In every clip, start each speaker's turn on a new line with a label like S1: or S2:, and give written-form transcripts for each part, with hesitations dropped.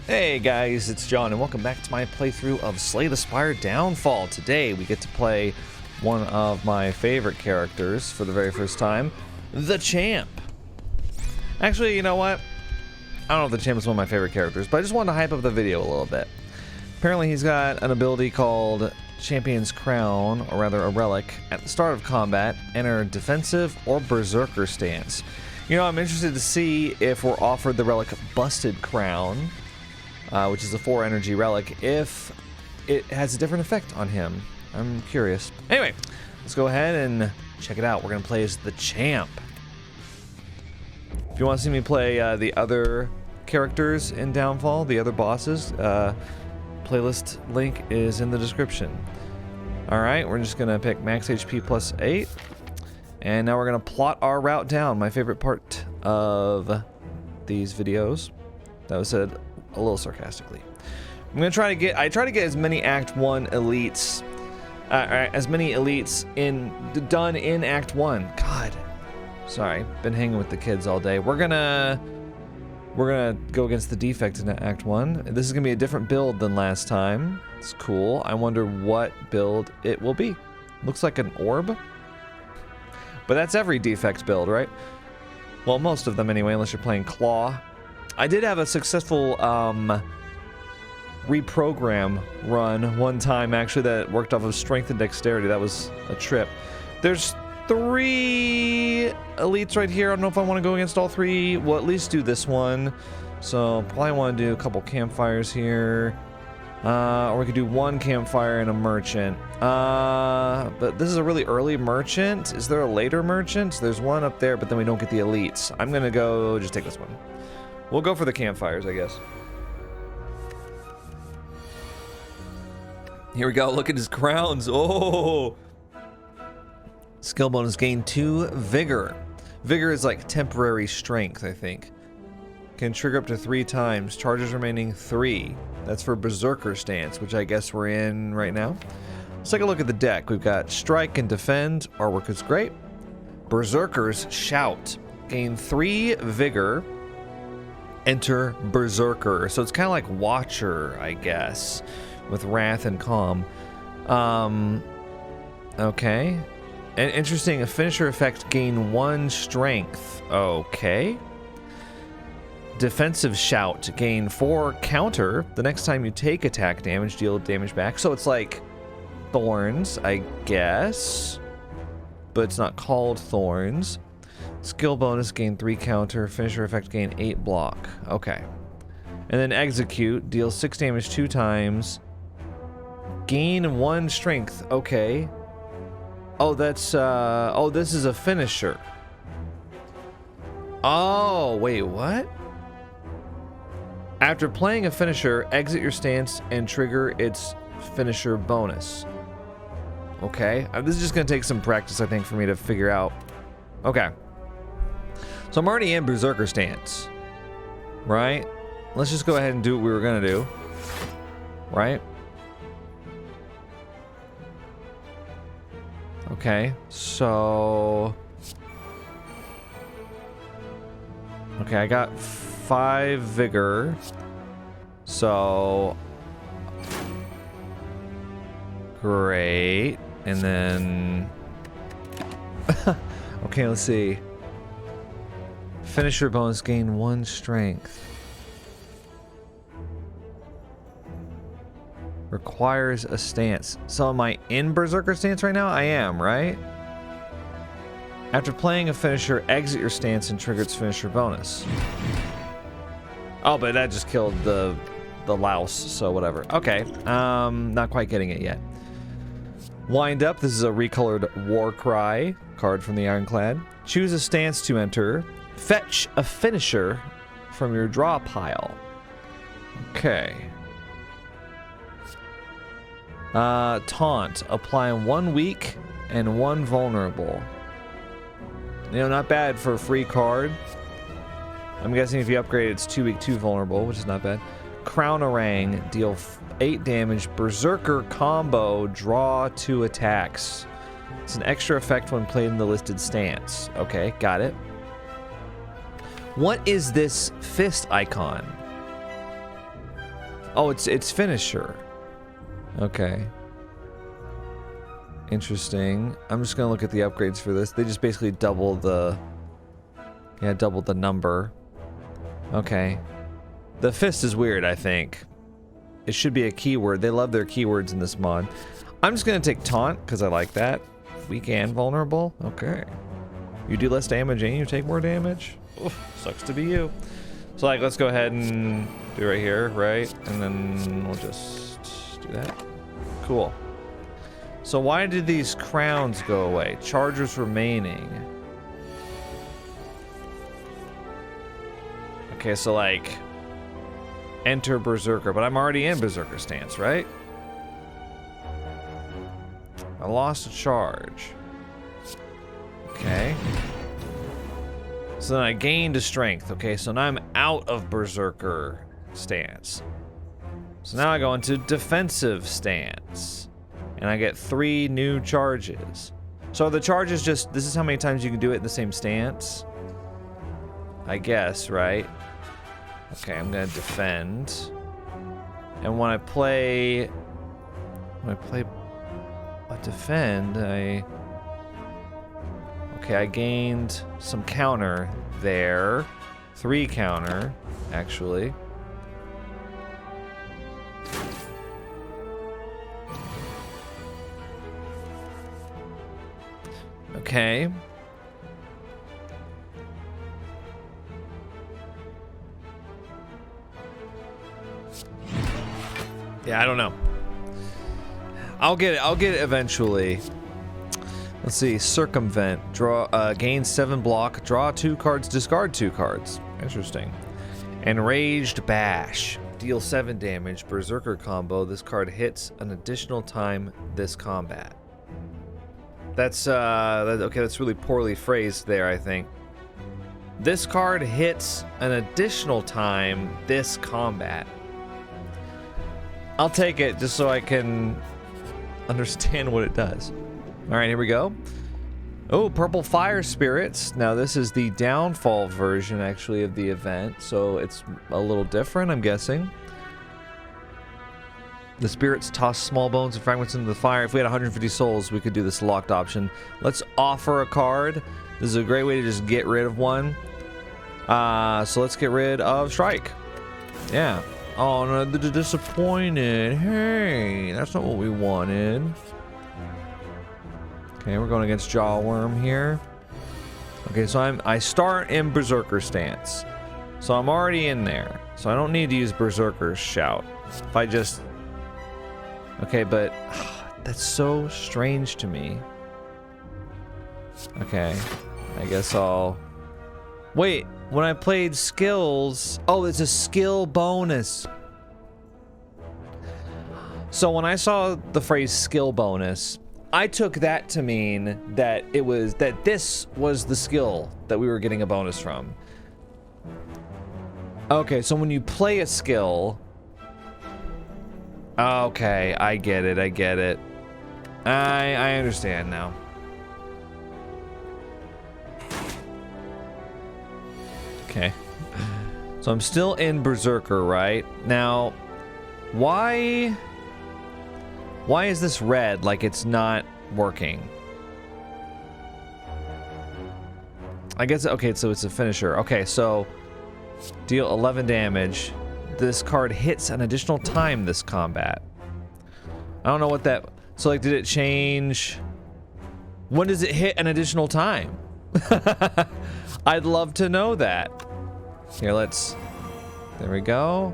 S1: Hey guys, it's John and welcome back to my playthrough of Slay the Spire Downfall. Today we get to play one of my favorite characters for the very first time, the Champ. Actually, you know what? I don't know if the Champ is one of my favorite characters, but I just wanted to hype up the video a little bit. Apparently he's got an ability called Champion's Crown, or rather a relic. At the start of combat, enter defensive or berserker stance. You know, I'm interested to see if we're offered the relic Busted Crown, which is a 4 energy relic, if it has a different effect on him. I'm curious. Anyway, let's go ahead and check it out. We're going to play as the Champ. If you want to see me play the other characters in Downfall, the other bosses, playlist link is in the description. Alright, we're just going to pick max HP plus 8. And now we're going to plot our route down. My favorite part of these videos. That was said a little sarcastically. I'm gonna try to get as many Act 1 elites, done in Act 1. God, sorry, been hanging with the kids all day. We're gonna go against the defect in Act 1. This is gonna be a different build than last time. It's cool. I wonder what build it will be. Looks like an orb, but that's every defect build, right? Well, most of them anyway, unless you're playing Claw. I did have a successful reprogram run one time, actually, that worked off of strength and dexterity. That was a trip. There's 3 elites right here. I don't know if I want to go against all 3. We'll at least do this one. So probably want to do a couple campfires here. Or we could do 1 campfire and a merchant. But this is a really early merchant. Is there a later merchant? There's one up there, but then we don't get the elites. I'm gonna go just take this one. We'll go for the campfires, I guess. Here we go. Look at his crowns. Oh! Skill bonus, gain 2 vigor. Vigor is like temporary strength, I think. Can trigger up to 3 times. Charges remaining 3. That's for Berserker stance, which I guess we're in right now. Let's take a look at the deck. We've got Strike and Defend. Artwork is great. Berserker's Shout. Gain 3 vigor. Enter Berserker. So it's kind of like Watcher, I guess, with Wrath and Calm. Okay. And interesting, a finisher effect, gain 1 strength. Okay. Defensive Shout, gain 4 counter. The next time you take attack damage, deal damage back. So it's like Thorns, I guess. But it's not called Thorns. Skill bonus, gain 3 counter. Finisher effect, gain 8 block. Okay. And then Execute, deal 6 damage 2 times. Gain 1 strength. Okay. Oh, that's, oh, this is a finisher. Oh, wait, what? After playing a finisher, exit your stance and trigger its finisher bonus. Okay. This is just going to take some practice, I think, for me to figure out. Okay. So I'm already in Berserker stance, right? Let's just go ahead and do what we were gonna do, right? Okay, so... Okay, I got 5 vigor, so... Great, and then... Okay, let's see. Finisher bonus, gain 1 strength. Requires a stance. So am I in Berserker stance right now? I am, right? After playing a finisher, exit your stance and trigger its finisher bonus. Oh, but that just killed the louse, so whatever. Okay, not quite getting it yet. Wind Up, this is a recolored War Cry card from the Ironclad. Choose a stance to enter. Fetch a finisher from your draw pile. Okay. Taunt. Apply 1 weak and 1 vulnerable. You know, not bad for a free card. I'm guessing if you upgrade it's 2 weak, 2 vulnerable, which is not bad. Crown Orang. Deal 8 damage. Berserker combo. Draw 2 attacks. It's an extra effect when played in the listed stance. Okay, got it. What is this fist icon? Oh, it's finisher. Okay. Interesting. I'm just gonna look at the upgrades for this. They just basically double the... Yeah, double the number. Okay. The fist is weird, I think. It should be a keyword. They love their keywords in this mod. I'm just gonna take taunt, because I like that. Weak and vulnerable? Okay. You do less damage and you take more damage? Oof, sucks to be you. So like, let's go ahead and do right here, right? And then we'll just do that. Cool. So why did these crowns go away? Chargers remaining. Okay, so like, enter Berserker, but I'm already in Berserker stance, right? I lost a charge. Okay. So then I gained a strength. Okay, so now I'm out of Berserker stance. So now I go into defensive stance. And I get 3 new charges. So the charges just, this is how many times you can do it in the same stance? I guess, right? Okay, I'm gonna defend. And when I play a defend, okay, I gained some counter there. 3 counter, actually. Okay. Yeah, I don't know. I'll get it eventually. Let's see. Circumvent. Draw. Gain 7 block. Draw 2 cards. Discard 2 cards. Interesting. Enraged Bash. Deal 7 damage. Berserker combo. This card hits an additional time this combat. That's okay. That's really poorly phrased there, I think. This card hits an additional time this combat. I'll take it just so I can understand what it does. All right, here we go. Oh, Purple Fire Spirits. Now this is the downfall version, actually, of the event, so it's a little different, I'm guessing. The spirits toss small bones and fragments into the fire. If we had 150 souls, we could do this locked option. Let's offer a card. This is a great way to just get rid of one. So let's get rid of Strike. Yeah. Oh no, they're disappointed. Hey, that's not what we wanted. Okay, we're going against Jawworm here. Okay, so I start in Berserker stance. So I'm already in there. So I don't need to use Berserker's Shout. If I just... Okay, but that's so strange to me. Okay, I guess I'll... Wait, when I played skills... Oh, it's a skill bonus. So when I saw the phrase skill bonus, I took that to mean that this was the skill that we were getting a bonus from. Okay, so when you play a skill... Okay, I get it, I understand now. Okay. So I'm still in Berserker, right? Now, why is this red like it's not working? I guess, okay, so it's a finisher. Okay, so deal 11 damage. This card hits an additional time this combat. I don't know what that... So, like, did it change... When does it hit an additional time? I'd love to know that. Here, let's... There we go.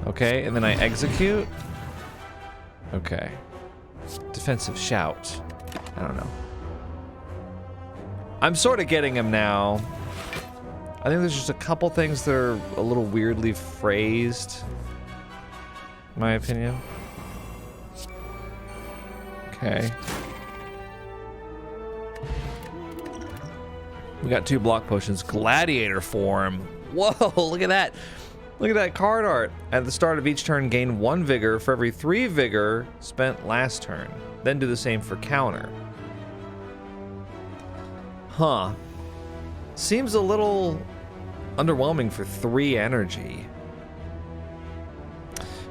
S1: Okay, and then I execute. Okay. Defensive Shout. I don't know. I'm sort of getting him now. I think there's just a couple things that are a little weirdly phrased, in my opinion. Okay. We got 2 block potions. Gladiator form. Whoa, look at that. Look at that card art. At the start of each turn, gain 1 vigor for every 3 vigor spent last turn. Then do the same for counter. Huh. Seems a little... underwhelming for 3 energy.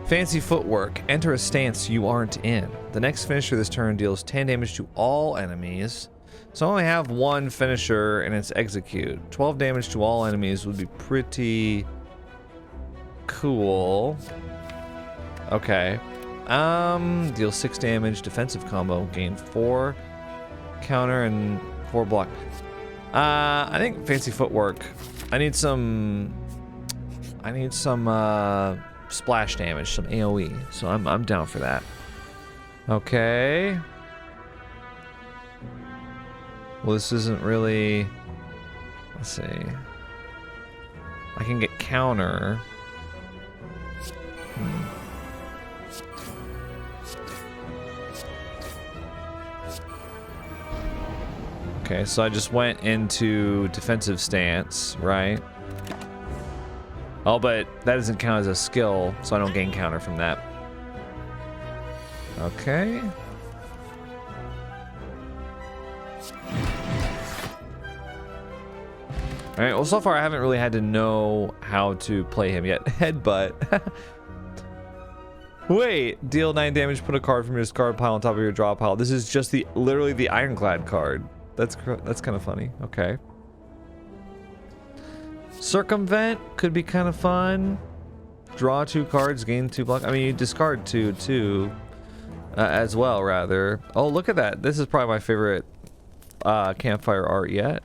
S1: Fancy footwork. Enter a stance you aren't in. The next finisher this turn deals 10 damage to all enemies. So I only have one finisher and it's execute. 12 damage to all enemies would be pretty cool. Okay. Deal 6 damage, defensive combo, gain 4 counter and 4 block. I think fancy footwork. I need some splash damage, some AoE. So I'm down for that. Okay. Well, this isn't really. Let's see. I can get counter. Okay, so I just went into defensive stance, right? Oh, but that doesn't count as a skill, so I don't gain counter from that. Okay. Alright, well, so far I haven't really had to know how to play him yet. Headbutt. Wait, deal 9 damage, put a card from your discard pile on top of your draw pile. This is just literally the Ironclad card. That's kind of funny. Okay. Circumvent could be kind of fun. Draw 2 cards, gain 2 block. I mean, you discard 2 too, as well, rather. Oh, look at that. This is probably my favorite campfire art yet.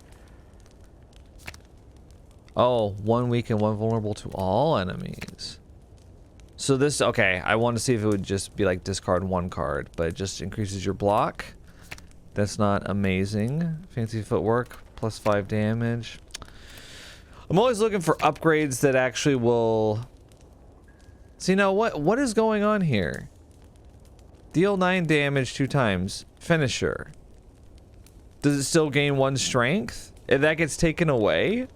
S1: Oh, 1 weak and 1 vulnerable to all enemies. So this, okay, I want to see if it would just be like discard 1 card, but it just increases your block. That's not amazing. Fancy footwork, plus 5 damage. I'm always looking for upgrades that actually will... See, now what is going on here? Deal 9 damage 2 times. Finisher. Does it still gain 1 strength? If that gets taken away?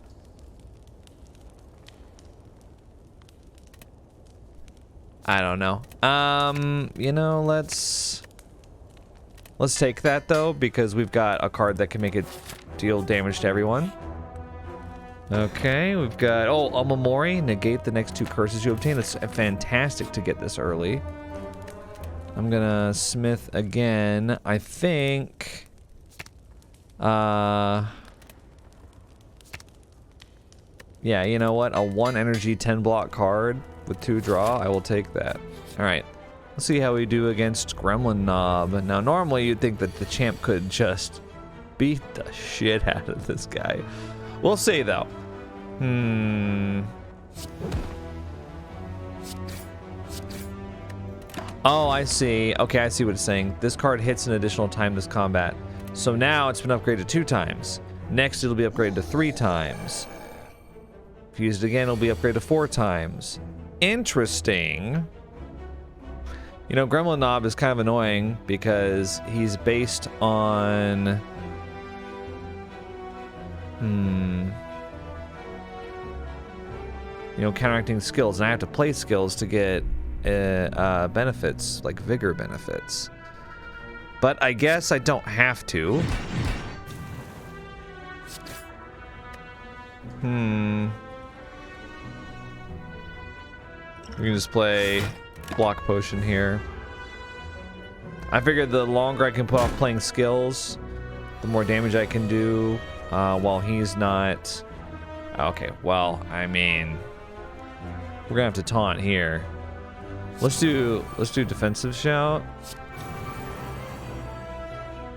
S1: I don't know. You know, let's take that though, because we've got a card that can make it deal damage to everyone. Okay, we've got Omamori, negate the next 2 curses you obtain. It's fantastic to get this early. I'm gonna smith again. I think yeah, you know what? A 1 energy 10 block card with 2 draw, I will take that. Alright. Let's see how we do against Gremlin Knob. Now, normally you'd think that the champ could just beat the shit out of this guy. We'll see, though. Oh, I see. Okay, I see what it's saying. This card hits an additional time this combat. So now it's been upgraded 2 times. Next, it'll be upgraded to 3 times. If used again, it'll be upgraded to 4 times. Interesting. You know, Gremlin Knob is kind of annoying because he's based on... You know, counteracting skills, and I have to play skills to get benefits, like vigor benefits. But I guess I don't have to. We can just play block potion here. I figured the longer I can put off playing skills, the more damage I can do while he's not. Okay, well, I mean, we're gonna have to taunt here. Let's do defensive shout.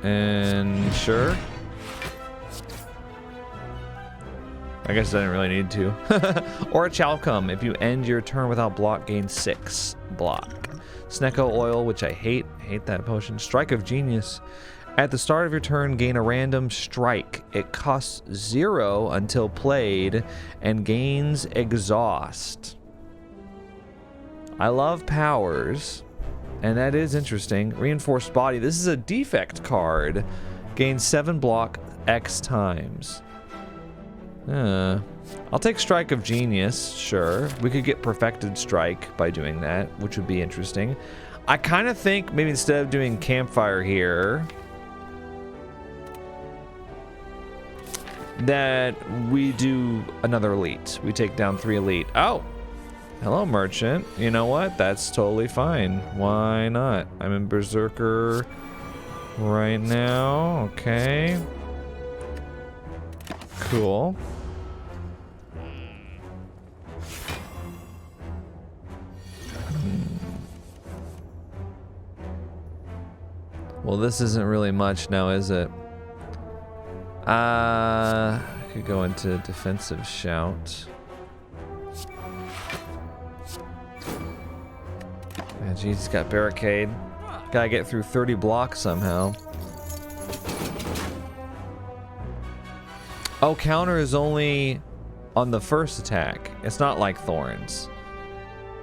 S1: And sure. I guess I didn't really need to. Or a Chalcum. If you end your turn without block, gain 6 block. Snecko Oil, which I hate. Hate that potion. Strike of Genius. At the start of your turn, gain a random strike. It costs 0 until played and gains exhaust. I love powers. And that is interesting. Reinforced Body. This is a defect card. Gains 7 block X times. I'll take Strike of Genius, sure. We could get Perfected Strike by doing that, which would be interesting. I kind of think maybe instead of doing Campfire here, that we do another elite. We take down 3 elite. Oh! Hello, merchant. You know what? That's totally fine. Why not? I'm in Berserker right now. Okay. Cool. Well, this isn't really much now, is it? I could go into defensive shout. Yeah, geez, he's got barricade. Gotta get through 30 blocks somehow. Oh, counter is only on the first attack. It's not like thorns.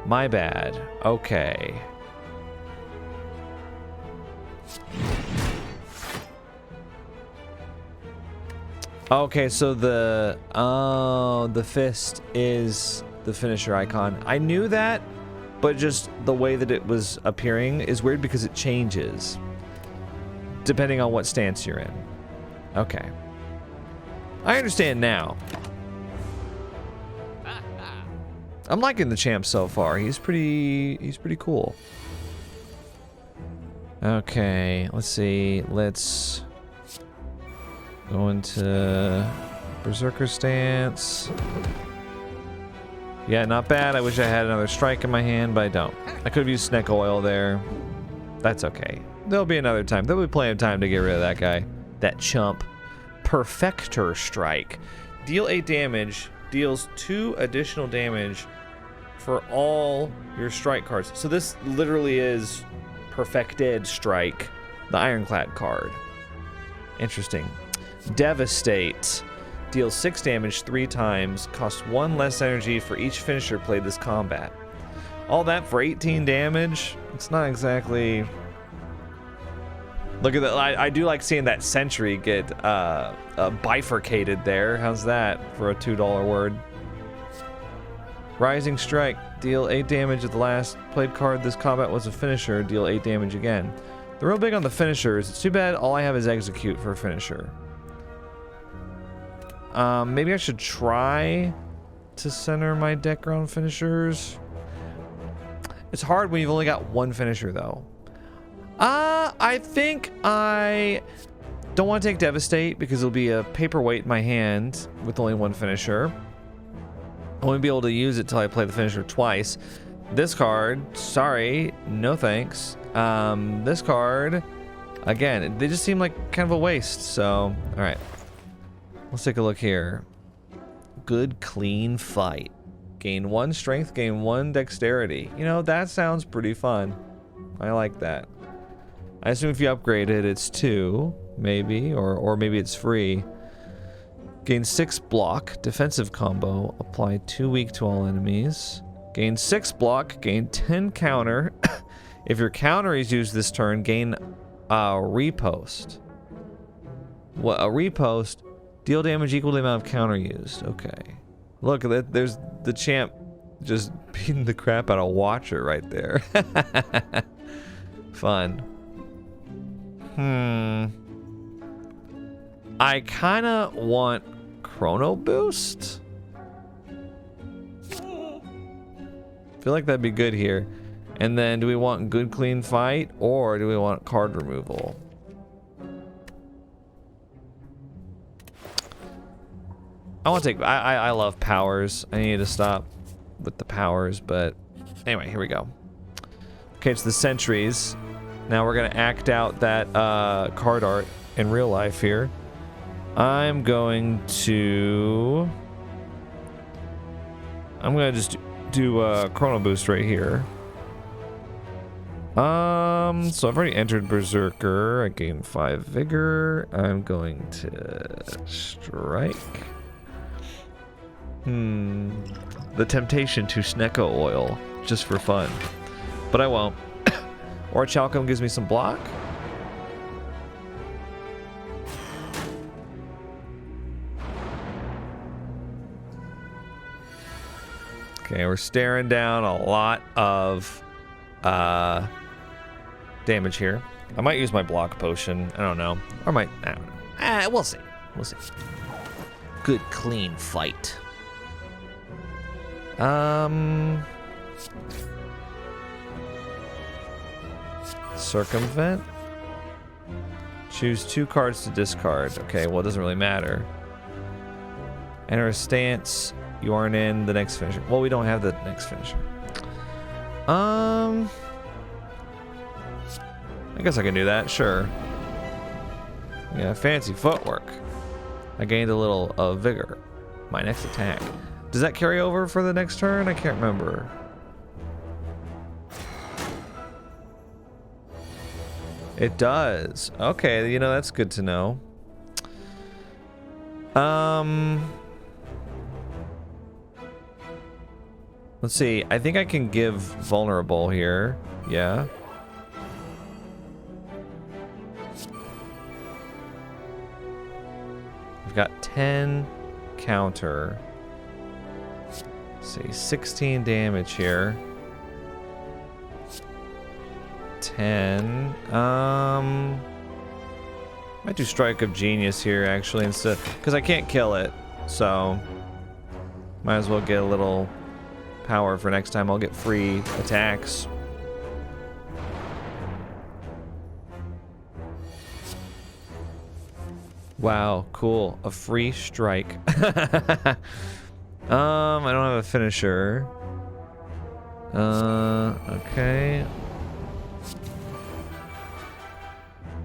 S1: My bad. Okay. Okay, so the fist is the finisher icon. I knew that, but just the way that it was appearing is weird because it changes depending on what stance you're in. Okay. I understand now. I'm liking the champ so far. He's pretty cool. Okay, let's see. Let's go into Berserker stance. Yeah, not bad. I wish I had another strike in my hand, but I don't. I could have used Snake Oil there. That's okay. There'll be another time. There'll be plenty of time to get rid of that guy. That chump. Perfector Strike. Deal 8 damage. Deals 2 additional damage for all your strike cards. So this literally is Perfected Strike, the Ironclad card. Interesting. Devastate. Deals 6 damage 3 times. Costs 1 less energy for each finisher played this combat. All that for 18 damage? It's not exactly... Look at that. I do like seeing that sentry get bifurcated there. How's that for a $2 word? Rising Strike. Deal 8 damage at the last played card. This combat was a finisher. Deal 8 damage again. They're real big on the finishers. It's too bad all I have is Execute for a finisher. Maybe I should try to center my deck around finishers. It's hard when you've only got one finisher, though. I think I don't want to take Devastate because it'll be a paperweight in my hand with only one finisher. I won't be able to use it till I play the finisher twice. This card, sorry, no thanks. This card, again, they just seem like kind of a waste, so, alright. Let's take a look here. Good, clean fight. Gain 1 strength, gain 1 dexterity. You know, that sounds pretty fun. I like that. I assume if you upgrade it, it's 2, maybe, or maybe it's free. Gain 6 block, defensive combo, apply 2 weak to all enemies. Gain 6 block, gain 10 counter. If your counter is used this turn, gain a repost. What, a repost? Deal damage equal to the amount of counter used. Okay. Look, there's the champ just beating the crap out of Watcher right there. Fun. I kind of want Chrono Boost. Feel like that'd be good here. And then do we want Good Clean Fight or do we want card removal? I want to take... I love powers. I need to stop with the powers, but... Anyway, here we go. Okay, it's the sentries. Now we're going to act out that card art in real life here. I'm going to just do Chrono Boost right here. So I've already entered Berserker. I gain 5 Vigor. I'm going to strike. The temptation to Snecko Oil, just for fun. But I won't. Or Chalcom gives me some block. Okay, we're staring down a lot of damage here. I might use my block potion. I don't know. Or I don't know. We'll see. We'll see. Good, clean fight. Circumvent. Choose 2 cards to discard. Okay, well, it doesn't really matter. Enter a stance. You aren't in the next finisher. Well, we don't have the next finisher. I guess I can do that, sure. Yeah, fancy footwork. I gained a little vigor. My next attack. Does that carry over for the next turn? I can't remember. It does. Okay, you know, that's good to know. Let's see. I think I can give vulnerable here. Yeah. I've got 10 counter. Let's see, 16 damage here. 10. Might do Strike of Genius here actually instead, because I can't kill it. So might as well get a little power for next time. I'll get free attacks. Wow, cool. A free strike. I don't have a finisher. Okay.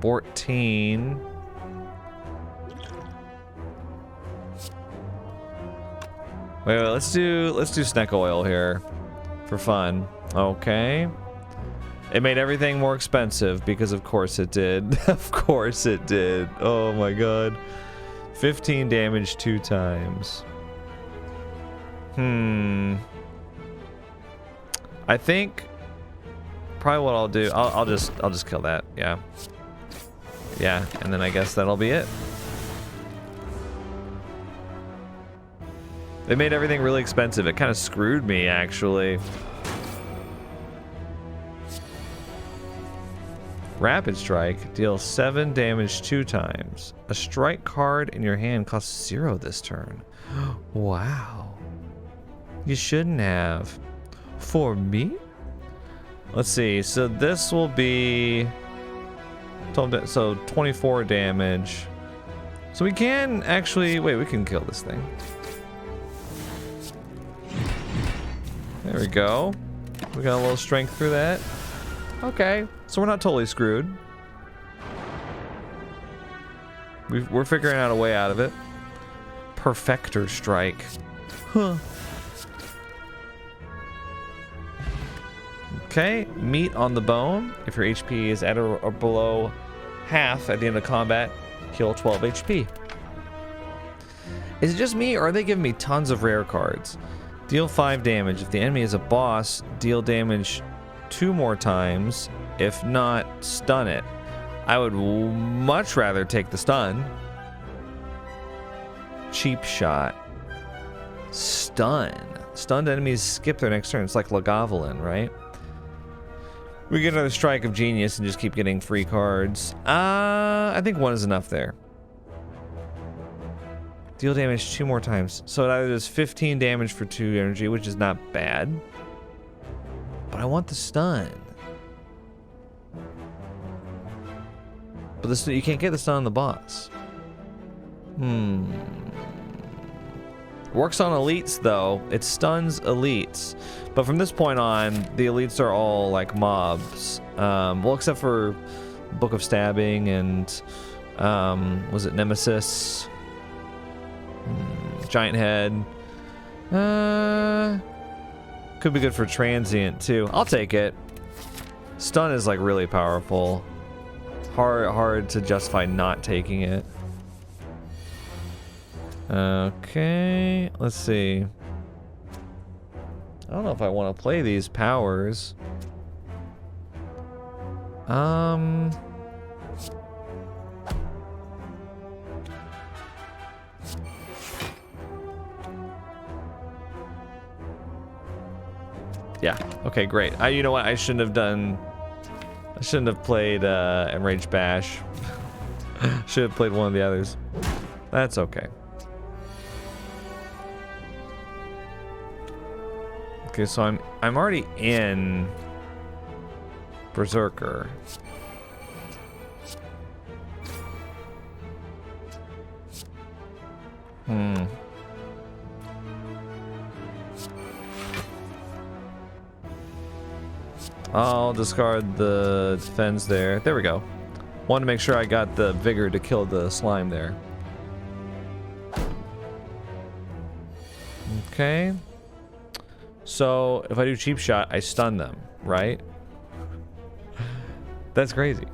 S1: 14. Wait, let's do snack oil here for fun. Okay. It made everything more expensive because of course it did. Of course it did. Oh my god. 15 damage 2 times. I think probably what I'll do, I'll just kill that. Yeah. Yeah, and then I guess that'll be it. They made everything really expensive. It kind of screwed me, actually. Rapid Strike. Deals 7 damage 2 times. A strike card in your hand costs 0 this turn. Wow. You shouldn't have. For me? Let's see. So this will be... So 24 damage. So we can actually... Wait, we can kill this thing. There we go. We got a little strength through that. Okay. So we're not totally screwed. We're figuring out a way out of it. Perfector Strike. Huh. Okay. Meat on the bone. If your HP is at or below half at the end of combat, heal 12 HP. Is it just me, or are they giving me tons of rare cards? Deal 5 damage. If the enemy is a boss, deal damage 2 more times. If not, stun it. I would much rather take the stun. Cheap shot. Stun. Stunned enemies skip their next turn. It's like Lagavulin, right? We get another Strike of Genius and just keep getting free cards. I think 1 is enough there. Deal damage 2 more times. So it either does 15 damage for 2 energy, which is not bad. But I want the stun. But this, you can't get the stun on the boss. Works on elites though. It stuns elites. But from this point on, the elites are all like mobs. Well, except for Book of Stabbing and was it Nemesis? Giant Head. Could be good for transient too. I'll take it. Stun is like really powerful. Hard to justify not taking it. Okay, let's see. I don't know if I want to play these powers. Yeah. Okay, great. You know what? I shouldn't have played Enraged Bash. Should have played one of the others. That's okay. Okay, so I'm already in Berserker. I'll discard the defense there. There we go. Wanted to make sure I got the vigor to kill the slime there. Okay. So if I do cheap shot, I stun them, right? That's crazy.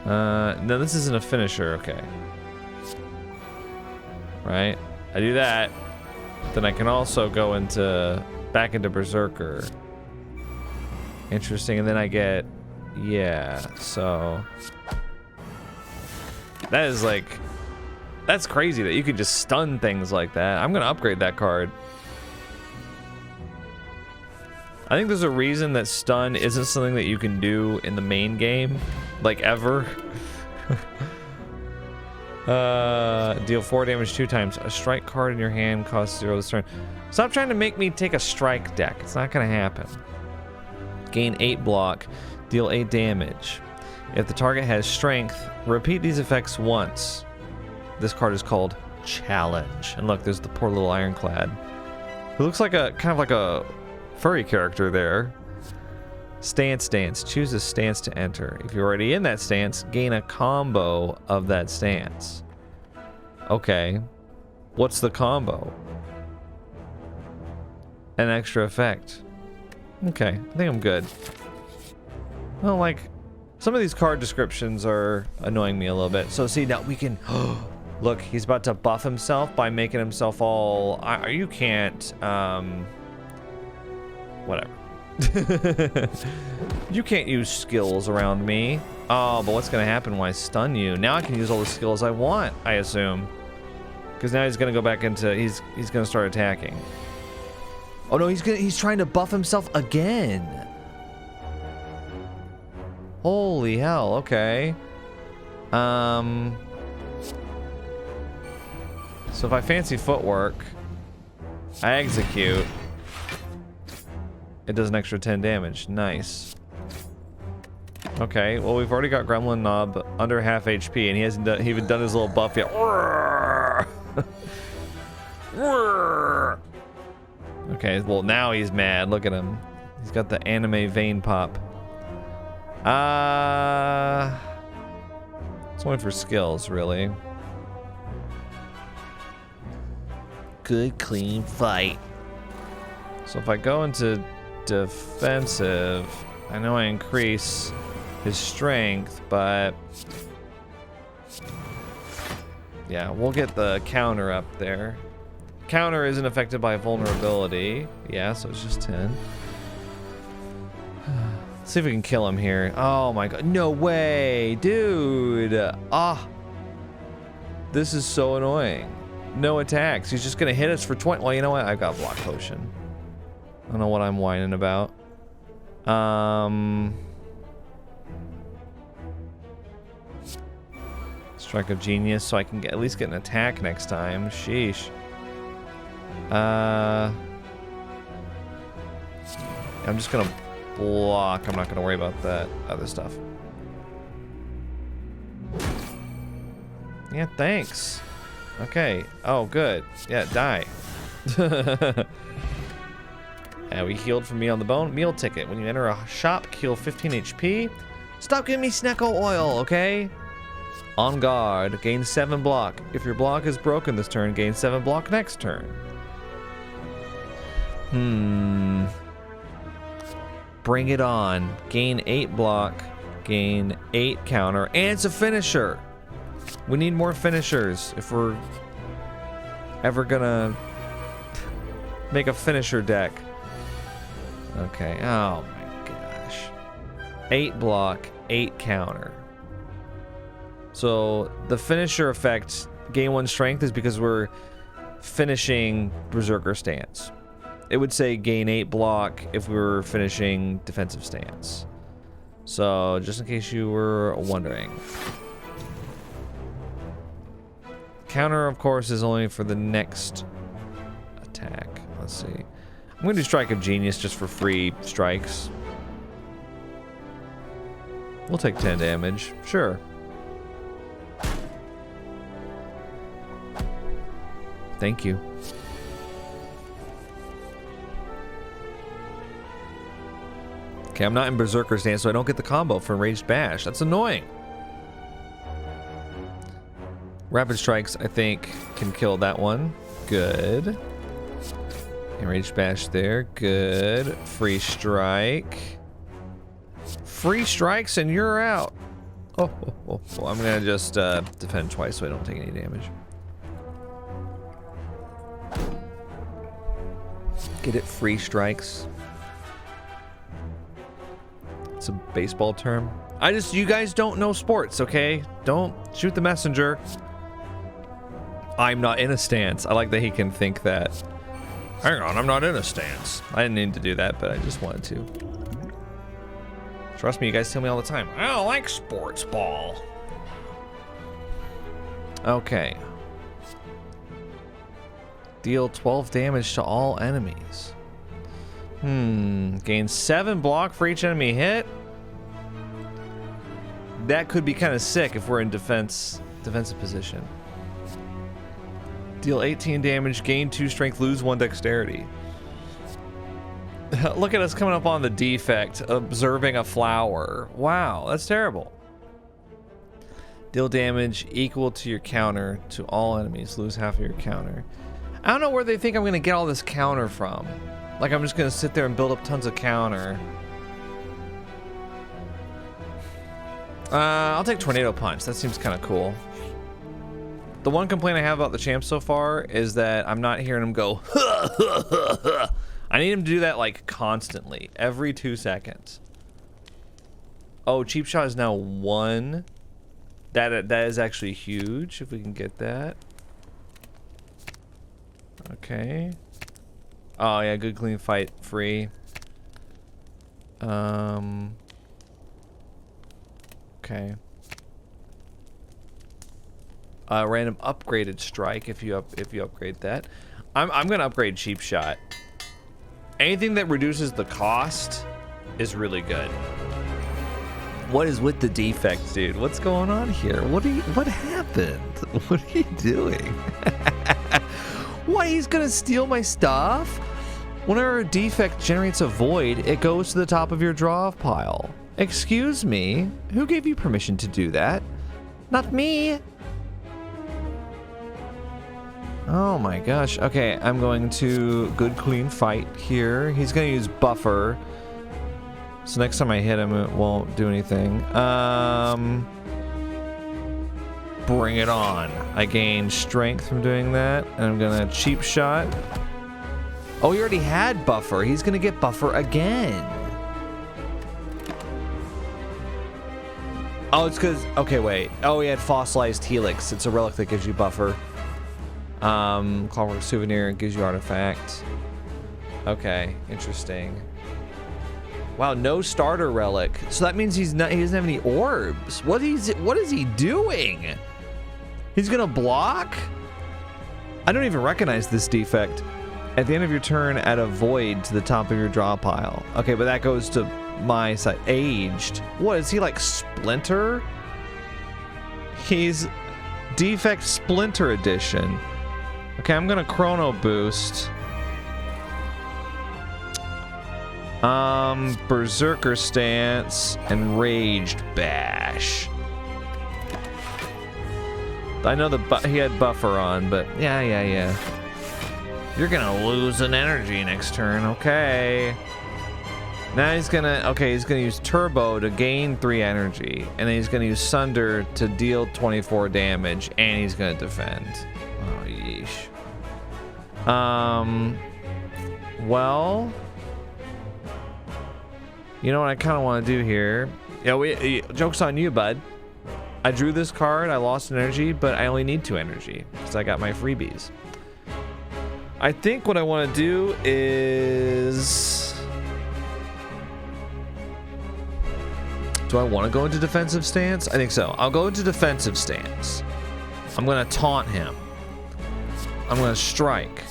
S1: No, this isn't a finisher. Okay. Right. I do that. Then I can also go back into Berserker. Interesting. And then I get, yeah. So that is like, that's crazy that you could just stun things like that. I'm gonna upgrade that card. I think there's a reason that stun isn't something that you can do in the main game, like ever. Deal 4 damage 2 times. A strike card in your hand costs 0 this turn. Stop trying to make me take a strike deck. It's not gonna happen. Gain 8 block. Deal 8 damage. If the target has strength, repeat these effects once. This card is called Challenge. And look, there's the poor little Ironclad. Who looks like a kind of like a furry character there. Stance. Choose a stance to enter. If you're already in that stance, gain a combo of that stance. Okay. What's the combo? An extra effect. Okay, I think I'm good. Well, like, some of these card descriptions are annoying me a little bit. So see, now we can... Look, he's about to buff himself by making himself all... you can't... Whatever. You can't use skills around me. Oh, but what's gonna happen when I stun you? Now I can use all the skills I want, I assume. Because now he's gonna go back into... He's gonna start attacking. Oh no, he's trying to buff himself again. Holy hell, okay. So if I fancy footwork, I execute. It does an extra 10 damage. Nice. Okay, well we've already got Gremlin Knob under half HP, and he hasn't even done his little buff yet. Okay, well now he's mad. Look at him. He's got the anime vein pop. It's only for skills, really. Good, clean fight. So if I go into defensive, I know I increase his strength, but yeah, we'll get the counter up there. Counter isn't affected by vulnerability. Yeah, so it's just 10. Let's see if we can kill him here. Oh my god. No way, dude. This is so annoying. No attacks. He's just gonna hit us for 20. Well, you know what? I've got block potion. I don't know what I'm whining about. Strike of Genius, so I can at least get an attack next time. Sheesh. I'm just gonna block. I'm not gonna worry about that other stuff. Yeah, thanks. Okay. Oh, good. Yeah, die. And we healed from meal on the bone. Meal ticket. When you enter a shop, heal 15 HP. Stop giving me Snecko oil, okay? On guard. Gain 7 block. If your block is broken this turn, gain 7 block next turn. Bring it on. Gain 8 block. Gain 8 counter. And it's a finisher. We need more finishers if we're ever gonna make a finisher deck. Okay. Oh my gosh. 8 block, 8 counter. So the finisher effect, gain 1 strength, is because we're finishing Berserker stance. It would say gain 8 block if we were finishing defensive stance. So just in case you were wondering. Counter, of course, is only for the next attack. Let's see. I'm going to do Strike of Genius just for free strikes. We'll take 10 damage. Sure. Thank you. Okay, I'm not in Berserker stance, so I don't get the combo for Enraged Bash. That's annoying. Rapid Strikes, I think, can kill that one. Good. Enraged Bash there. Good. Free Strike. Free strikes and you're out. Oh. I'm going to just defend twice so I don't take any damage. Get it? Free strikes. It's a baseball term. You guys don't know sports, okay? Don't shoot the messenger. I'm not in a stance. I like that he can think that. Hang on, I'm not in a stance. I didn't need to do that, but I just wanted to. Trust me, you guys tell me all the time. I don't like sports ball. Okay. Deal 12 damage to all enemies. Gain 7 block for each enemy hit. That could be kind of sick if we're in defensive position. Deal 18 damage, gain 2 strength, lose 1 dexterity. Look at us coming up on the defect, observing a flower. Wow, that's terrible. Deal damage equal to your counter to all enemies. Lose half of your counter. I don't know where they think I'm going to get all this counter from. Like, I'm just going to sit there and build up tons of counter. I'll take Tornado Punch. That seems kind of cool. The one complaint I have about the champ so far is that I'm not hearing him go, I need him to do that, like, constantly. Every 2 seconds. Oh, Cheap Shot is now 1. That is actually huge, if we can get that. Okay. Oh, yeah, good clean fight. Free. Okay. Random upgraded strike if you upgrade that. I'm gonna upgrade Cheap Shot. Anything that reduces the cost is really good. What is with the defect, dude? What's going on here? What happened? What are you doing? What, he's gonna steal my stuff? Whenever a defect generates a void, it goes to the top of your draw pile. Excuse me? Who gave you permission to do that? Not me. Oh my gosh. Okay, I'm going to good clean fight here. He's gonna use buffer. So next time I hit him, it won't do anything. Bring it on. I gain strength from doing that. And I'm gonna Cheap Shot. Oh, he already had buffer. He's gonna get buffer again. Oh, it's because, okay, wait. Oh, he had fossilized helix. It's a relic that gives you buffer. Clockwork souvenir gives you artifact. Okay, interesting. Wow, no starter relic. So that means he doesn't have any orbs. What is he doing? He's gonna block? I don't even recognize this defect. At the end of your turn, add a void to the top of your draw pile. Okay, but that goes to my side. Aged. What is he, like Splinter? He's defect Splinter edition. Okay, I'm gonna chrono boost. Berserker stance and raged bash. I know he had buffer on, but yeah. You're gonna lose an energy next turn, okay. Now he's gonna use turbo to gain 3 energy, and then he's gonna use sunder to deal 24 damage, and he's gonna defend. Oh, yeesh. Well, you know what I kind of want to do here? Yeah, joke's on you, bud. I drew this card, I lost an energy, but I only need 2 energy because I got my freebies. I think what I want to do is... Do I want to go into defensive stance? I think so. I'll go into defensive stance. I'm going to taunt him. I'm going to strike.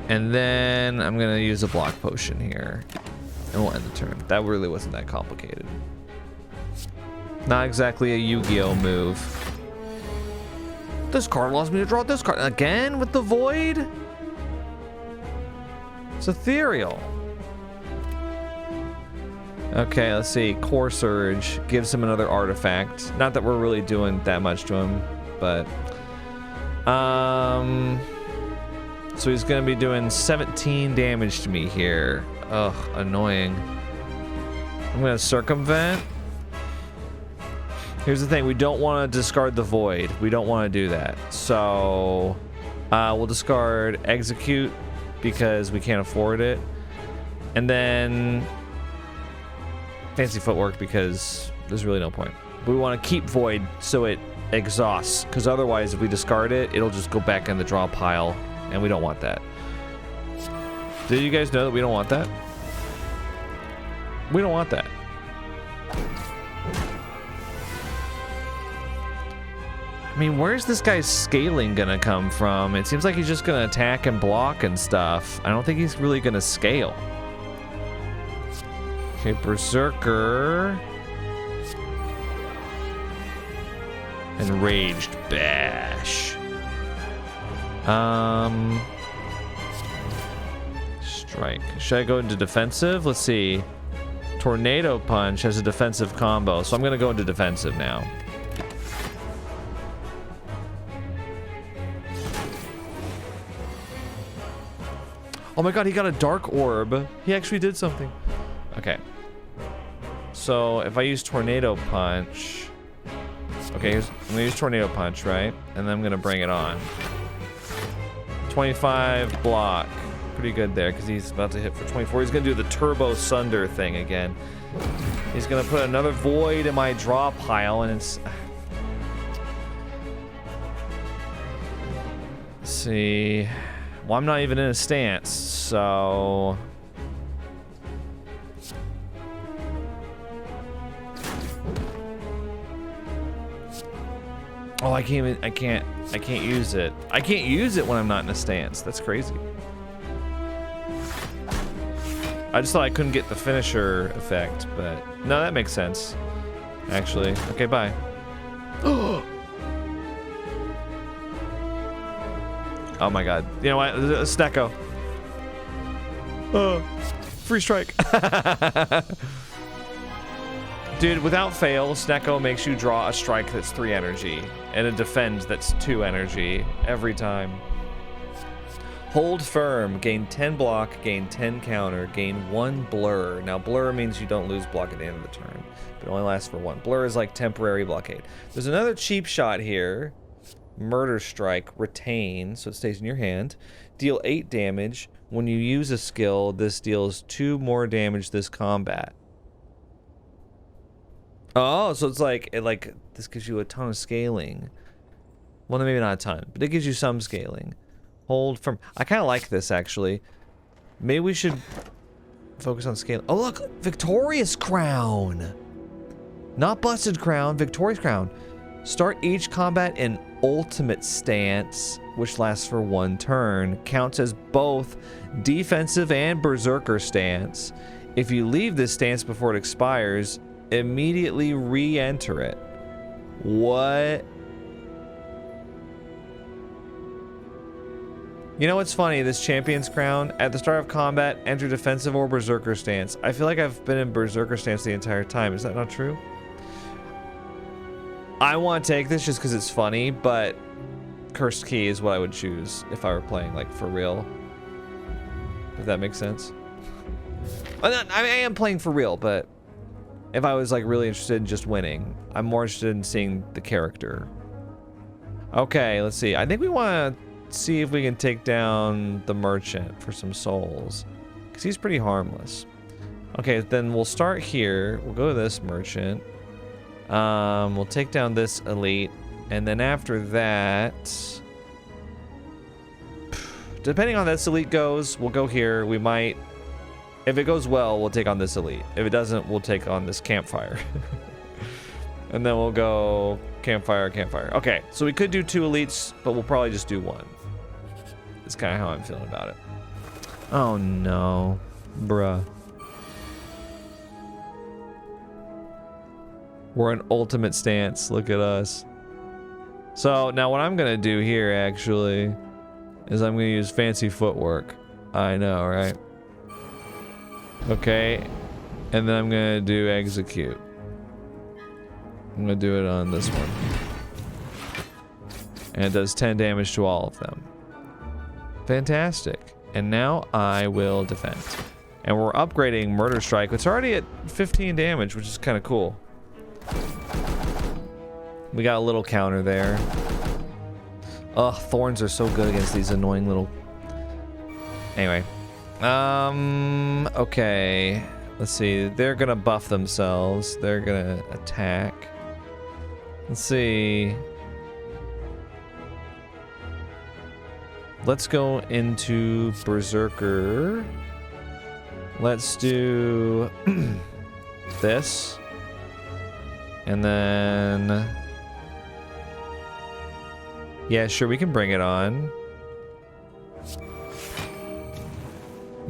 S1: And then I'm gonna use a block potion here. And we'll end the turn. That really wasn't that complicated. Not exactly a Yu-Gi-Oh move. This card allows me to draw this card. Again with the void? It's ethereal. Okay, let's see. Core Surge gives him another artifact. Not that we're really doing that much to him, but... So he's gonna be doing 17 damage to me here. Ugh, annoying. I'm gonna circumvent. Here's the thing, we don't want to discard the void. We don't want to do that. So we'll discard execute because we can't afford it. And then fancy footwork because there's really no point. But we want to keep void so it exhausts, because otherwise if we discard it, it'll just go back in the draw pile, and we don't want that. Did you guys know that we don't want that? We don't want that. I mean, where's this guy's scaling gonna come from? It seems like he's just gonna attack and block and stuff. I don't think he's really gonna scale. Okay, Berserker. Enraged Bash. Strike. Should I go into defensive? Let's see. Tornado Punch has a defensive combo, so I'm gonna go into defensive now. Oh my god, he got a Dark Orb. He actually did something. Okay. So if I use Tornado Punch... Okay, I'm gonna use Tornado Punch, right? And then I'm gonna bring it on. 25 block. Pretty good there, because he's about to hit for 24. He's gonna do the Turbo Sunder thing again. He's gonna put another void in my draw pile, and it's... Let's see... Well, I'm not even in a stance, so... Oh, I can't use it. I can't use it when I'm not in a stance. That's crazy. I just thought I couldn't get the finisher effect, but... No, that makes sense. Actually. Okay, bye. Oh my god. You know what? Snecko. Oh, free strike. Dude, without fail, Snecko makes you draw a strike that's 3 energy and a defend that's 2 energy every time. Hold firm. Gain 10 block, gain 10 counter, gain 1 blur. Now, blur means you don't lose block at the end of the turn, but it only lasts for 1. Blur is like temporary blockade. There's another cheap shot here. Murder Strike, retain, so it stays in your hand. Deal 8 damage. When you use a skill, this deals 2 more damage this combat. Oh, so it's like, this gives you a ton of scaling. Well, maybe not a ton, but it gives you some scaling. Hold firm. I kind of like this, actually. Maybe we should focus on scaling. Oh, look! Victorious Crown! Not Busted Crown, Victorious Crown. Start each combat in Ultimate Stance, which lasts for 1 turn. Counts as both Defensive and Berserker Stance. If you leave this stance before it expires, immediately re-enter it. What? You know what's funny? This Champion's Crown, at the start of combat, enter Defensive or Berserker Stance. I feel like I've been in Berserker Stance the entire time. Is that not true? I want to take this just because it's funny, but Cursed Key is what I would choose if I were playing, like, for real. If that makes sense. I am playing for real, but if I was, like, really interested in just winning, I'm more interested in seeing the character. Okay, let's see. I think we want to see if we can take down the Merchant for some souls, because he's pretty harmless. Okay, then we'll start here. We'll go to this Merchant. We'll take down this elite, and then after that, depending on how this elite goes, we'll go here. We might, if it goes well, we'll take on this elite. If it doesn't, we'll take on this campfire. And then we'll go campfire, campfire. Okay, so we could do 2 elites, but we'll probably just do 1. That's kind of how I'm feeling about it. Oh no. Bruh. We're in ultimate stance. Look at us. So now what I'm gonna do here actually is I'm gonna use fancy footwork. I know, right? Okay. And then I'm gonna do execute. I'm gonna do it on this one. And it does 10 damage to all of them. Fantastic. And now I will defend. And we're upgrading Murder Strike. It's already at 15 damage, which is kind of cool. We got a little counter there. Ugh, thorns are so good against these annoying little... Anyway. Okay. Let's see. They're gonna buff themselves. They're gonna attack. Let's see. Let's go into Berserker. Let's do this. And then... Yeah, sure, we can bring it on.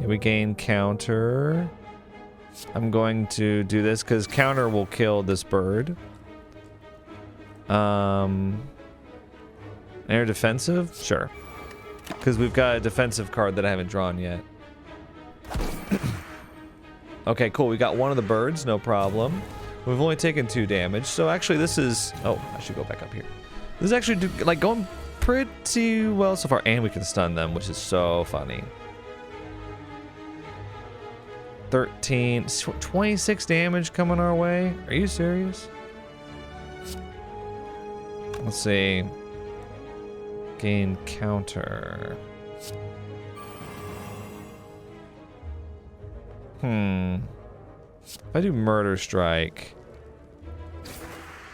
S1: Yeah, we gain counter. I'm going to do this because counter will kill this bird. Air defensive? Sure. Because we've got a defensive card that I haven't drawn yet. Okay, cool. We got one of the birds, no problem. We've only taken 2 damage, so actually this is... Oh, I should go back up here. This is actually like going pretty well so far, and we can stun them, which is so funny. 13, 26 damage coming our way. Are you serious? Let's see. Gain counter. If I do Murder Strike,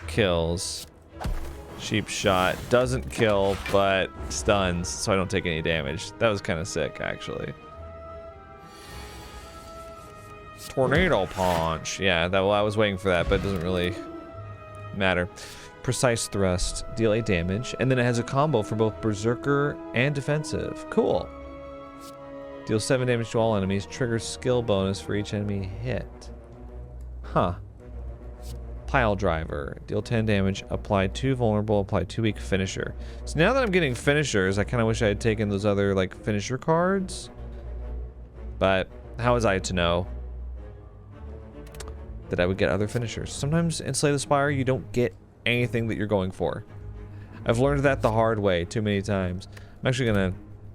S1: kills. Cheap shot doesn't kill, but stuns, so I don't take any damage. That was kind of sick, actually. Tornado punch. Yeah, that. Well, I was waiting for that, but it doesn't really matter. Precise thrust, deal 8 damage, and then it has a combo for both berserker and defensive. Cool. Deal 7 damage to all enemies. Triggers skill bonus for each enemy hit. Huh. Pile driver. Deal 10 damage. Apply 2 vulnerable. Apply 2 weak finisher. So now that I'm getting finishers, I kind of wish I had taken those other like finisher cards. But how was I to know that I would get other finishers? Sometimes in Slay the Spire, you don't get anything that you're going for. I've learned that the hard way too many times. I'm actually gonna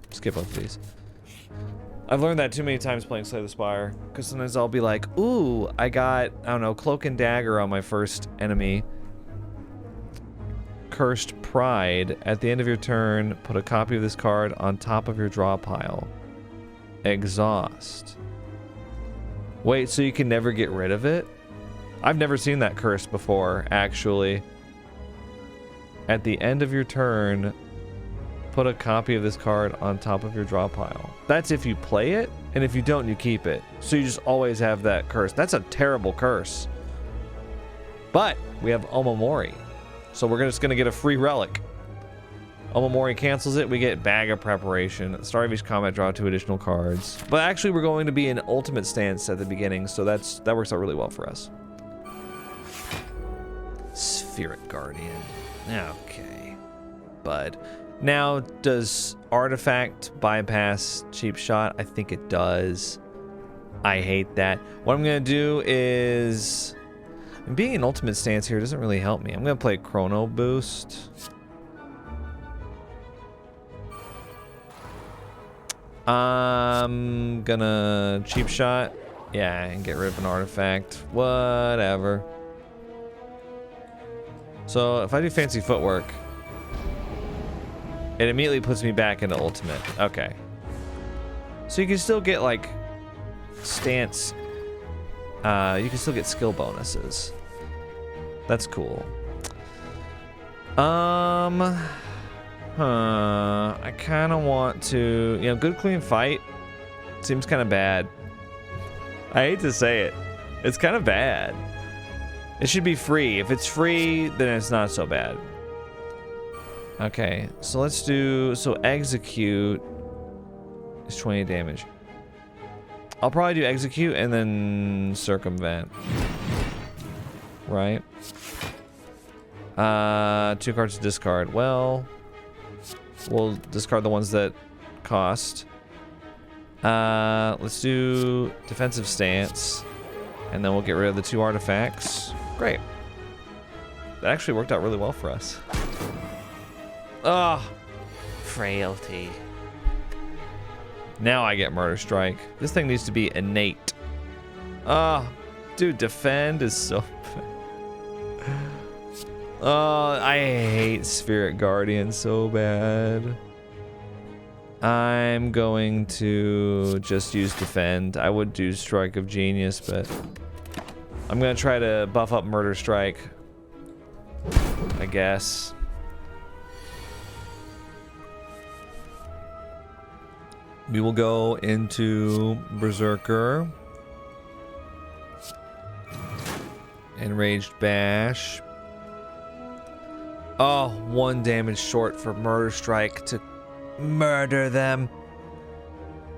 S1: skip both of these. I've learned that too many times playing Slay the Spire, because sometimes I'll be like, ooh, I got, I don't know, Cloak and Dagger on my first enemy. Cursed Pride. At the end of your turn, put a copy of this card on top of your draw pile. Exhaust. Wait, so you can never get rid of it? I've never seen that curse before, actually. At the end of your turn, put a copy of this card on top of your draw pile. That's if you play it, and if you don't, you keep it. So you just always have that curse. That's a terrible curse. But we have Omamori, so we're just gonna get a free relic. Omamori cancels it, we get Bag of Preparation. At the start of each combat, draw 2 additional cards. But actually, we're going to be in ultimate stance at the beginning, so that works out really well for us. Spheric Guardian. Okay. Bud. Now, does Artifact bypass Cheap Shot? I think it does. I hate that. What I'm going to do is... being in ultimate stance here doesn't really help me. I'm going to play Chrono Boost. I'm gonna Cheap Shot. Yeah, and get rid of an artifact. Whatever. So if I do Fancy Footwork, it immediately puts me back into ultimate. Okay. So you can still get like stance. You can still get skill bonuses. That's cool. I kind of want to, good clean fight seems kind of bad. I hate to say it. It's kind of bad. It should be free. If it's free, then it's not so bad. Okay, so let's do, so execute is 20 damage. I'll probably do execute and then circumvent. Right? 2 cards to discard. Well, we'll discard the ones that cost. Let's do defensive stance, and then we'll get rid of the 2 artifacts. Great. That actually worked out really well for us. Ah, frailty. Now I get Murder Strike. This thing needs to be innate. Ah, dude, defend is so bad. Oh, I hate Spirit Guardian so bad. I'm going to just use defend. I would do Strike of Genius, but I'm gonna try to buff up Murder Strike, I guess. We will go into Berserker. Enraged Bash. Oh, 1 damage short for Murder Strike to murder them.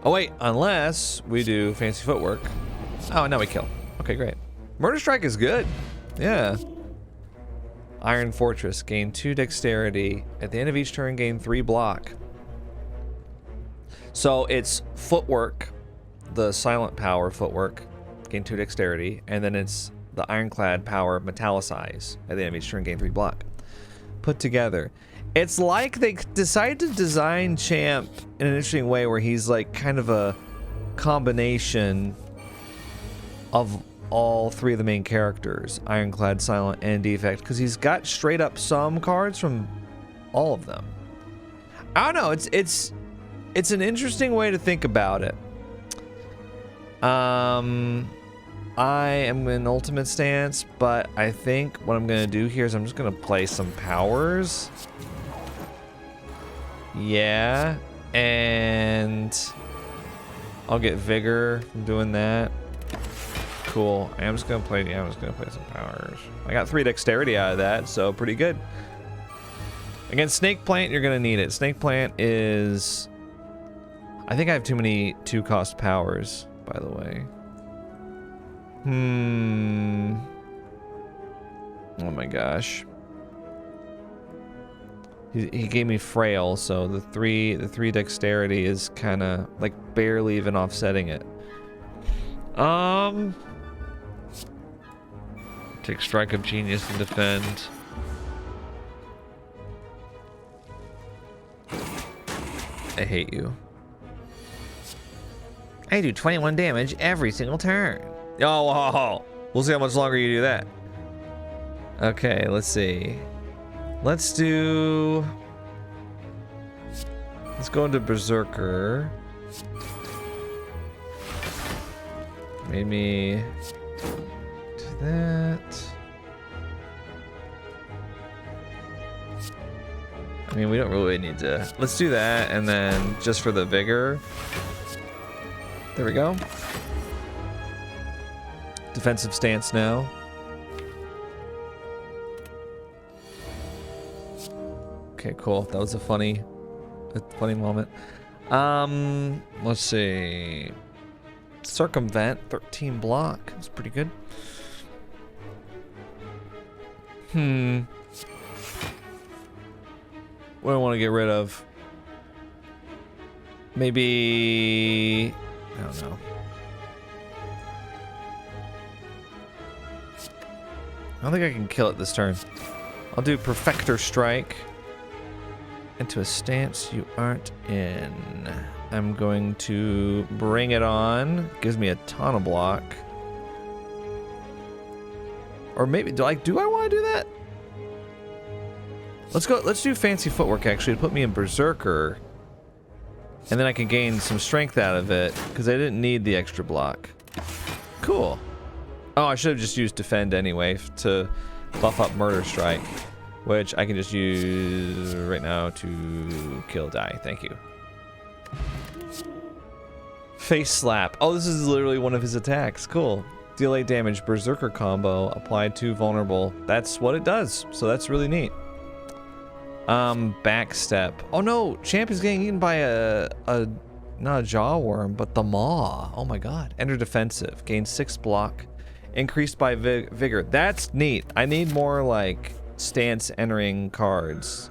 S1: Oh wait, unless we do Fancy Footwork. Oh, now we kill. Okay, great. Murder Strike is good. Yeah. Iron Fortress. Gain 2 dexterity. At the end of each turn, gain 3 block. So it's Footwork, the silent power Footwork, gain 2 dexterity, and then it's the Ironclad power Metallicize. At the end of each turn, gain 3 block. Put together. It's like they decided to design Champ in an interesting way where he's like kind of a combination of all 3 of the main characters, Ironclad, Silent, and Defect, because he's got straight up some cards from all of them. I don't know, it's an interesting way to think about it. I am in ultimate stance, but I think what I'm gonna do here is I'm just gonna play some powers. Yeah, and I'll get vigor from doing that. Cool. I'm just gonna play some powers. I got 3 dexterity out of that, so pretty good. Against Snake Plant, you're gonna need it. Snake Plant is, I think I have too many 2-cost powers, by the way. Oh my gosh. He gave me frail, so the 3 dexterity is kind of like barely even offsetting it. Take Strike of Genius and defend. I hate you. I do 21 damage every single turn. Oh, we'll see how much longer you do that. Okay, let's see. Let's go into Berserker. Maybe do that. I mean, we don't really need to. Let's do that, and then just for the vigor. There we go. Defensive stance now. Okay, cool. That was a funny moment. Let's see. Circumvent, 13 block. That's pretty good. What do I want to get rid of? Maybe, I don't know. I don't think I can kill it this turn. I'll do Perfector Strike. Into a stance you aren't in. I'm going to bring it on. Gives me a ton of block. Or maybe, do I want to do that? Let's do Fancy Footwork actually to put me in Berserker. And then I can gain some strength out of it, because I didn't need the extra block. Cool. Oh, I should have just used Defend anyway to buff up Murder Strike, which I can just use right now to kill die. Thank you. Face Slap. Oh, this is literally one of his attacks. Cool. Deal 8 damage, Berserker combo, applied to vulnerable. That's what it does, so that's really neat. Backstep. Oh no, Champ is getting eaten by a not a jaw worm, but the maw. Oh my god. Enter defensive. Gain 6 block. Increased by vigor. That's neat. I need more like stance entering cards.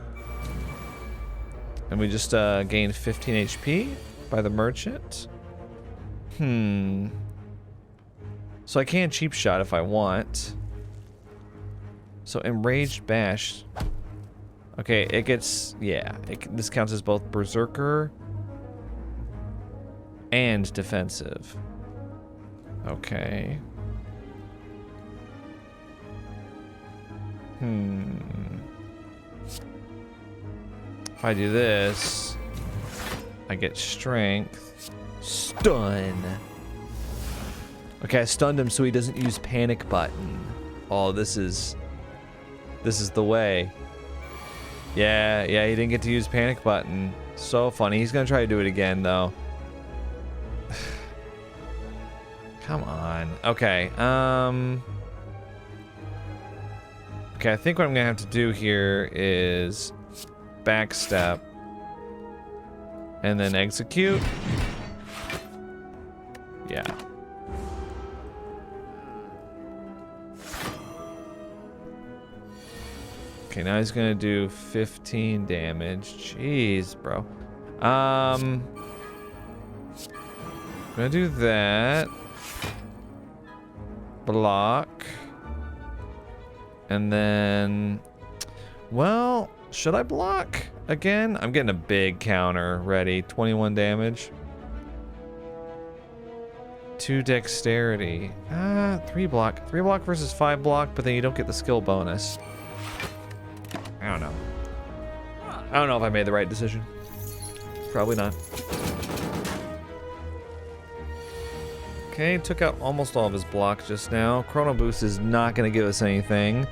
S1: And we just gained 15 HP by the merchant. So I can cheap shot if I want. So enraged bash. Okay, it gets, yeah, this counts as both berserker and defensive. Okay. If I do this, I get strength. Stun. Okay, I stunned him so he doesn't use panic button. Oh, this is the way. Yeah, he didn't get to use panic button. So funny. He's gonna try to do it again though. Come on. Okay. Okay, I think what I'm gonna have to do here is backstep and then execute. Yeah. Okay, now he's gonna do 15 damage. Jeez, bro. Gonna do that. Block. And then, well, should I block again? I'm getting a big counter ready. 21 damage. 2 dexterity. 3 block. 3 block versus 5 block, but then you don't get the skill bonus. I don't know. I don't know if I made the right decision. Probably not. Okay, took out almost all of his block just now. Chrono Boost is not going to give us anything.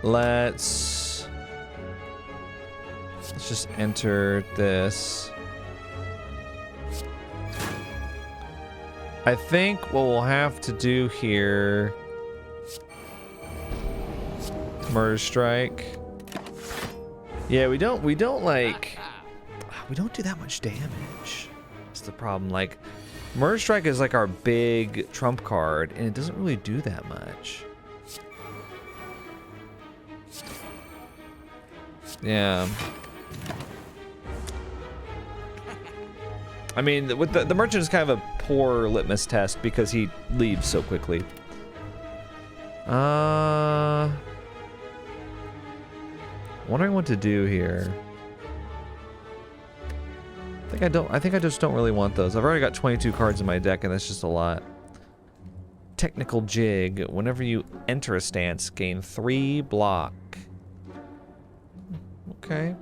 S1: Let's just enter this. I think what we'll have to do here, Murder Strike. Yeah, we don't do that much damage. That's the problem. Like, Murder Strike is like our big trump card, and it doesn't really do that much. Yeah. I mean, with the merchant is kind of a poor litmus test because he leaves so quickly. Wondering what to do here. I think I just don't really want those. I've already got 22 cards in my deck, and that's just a lot. Technical Jig. Whenever you enter a stance, gain 3 block. Okay.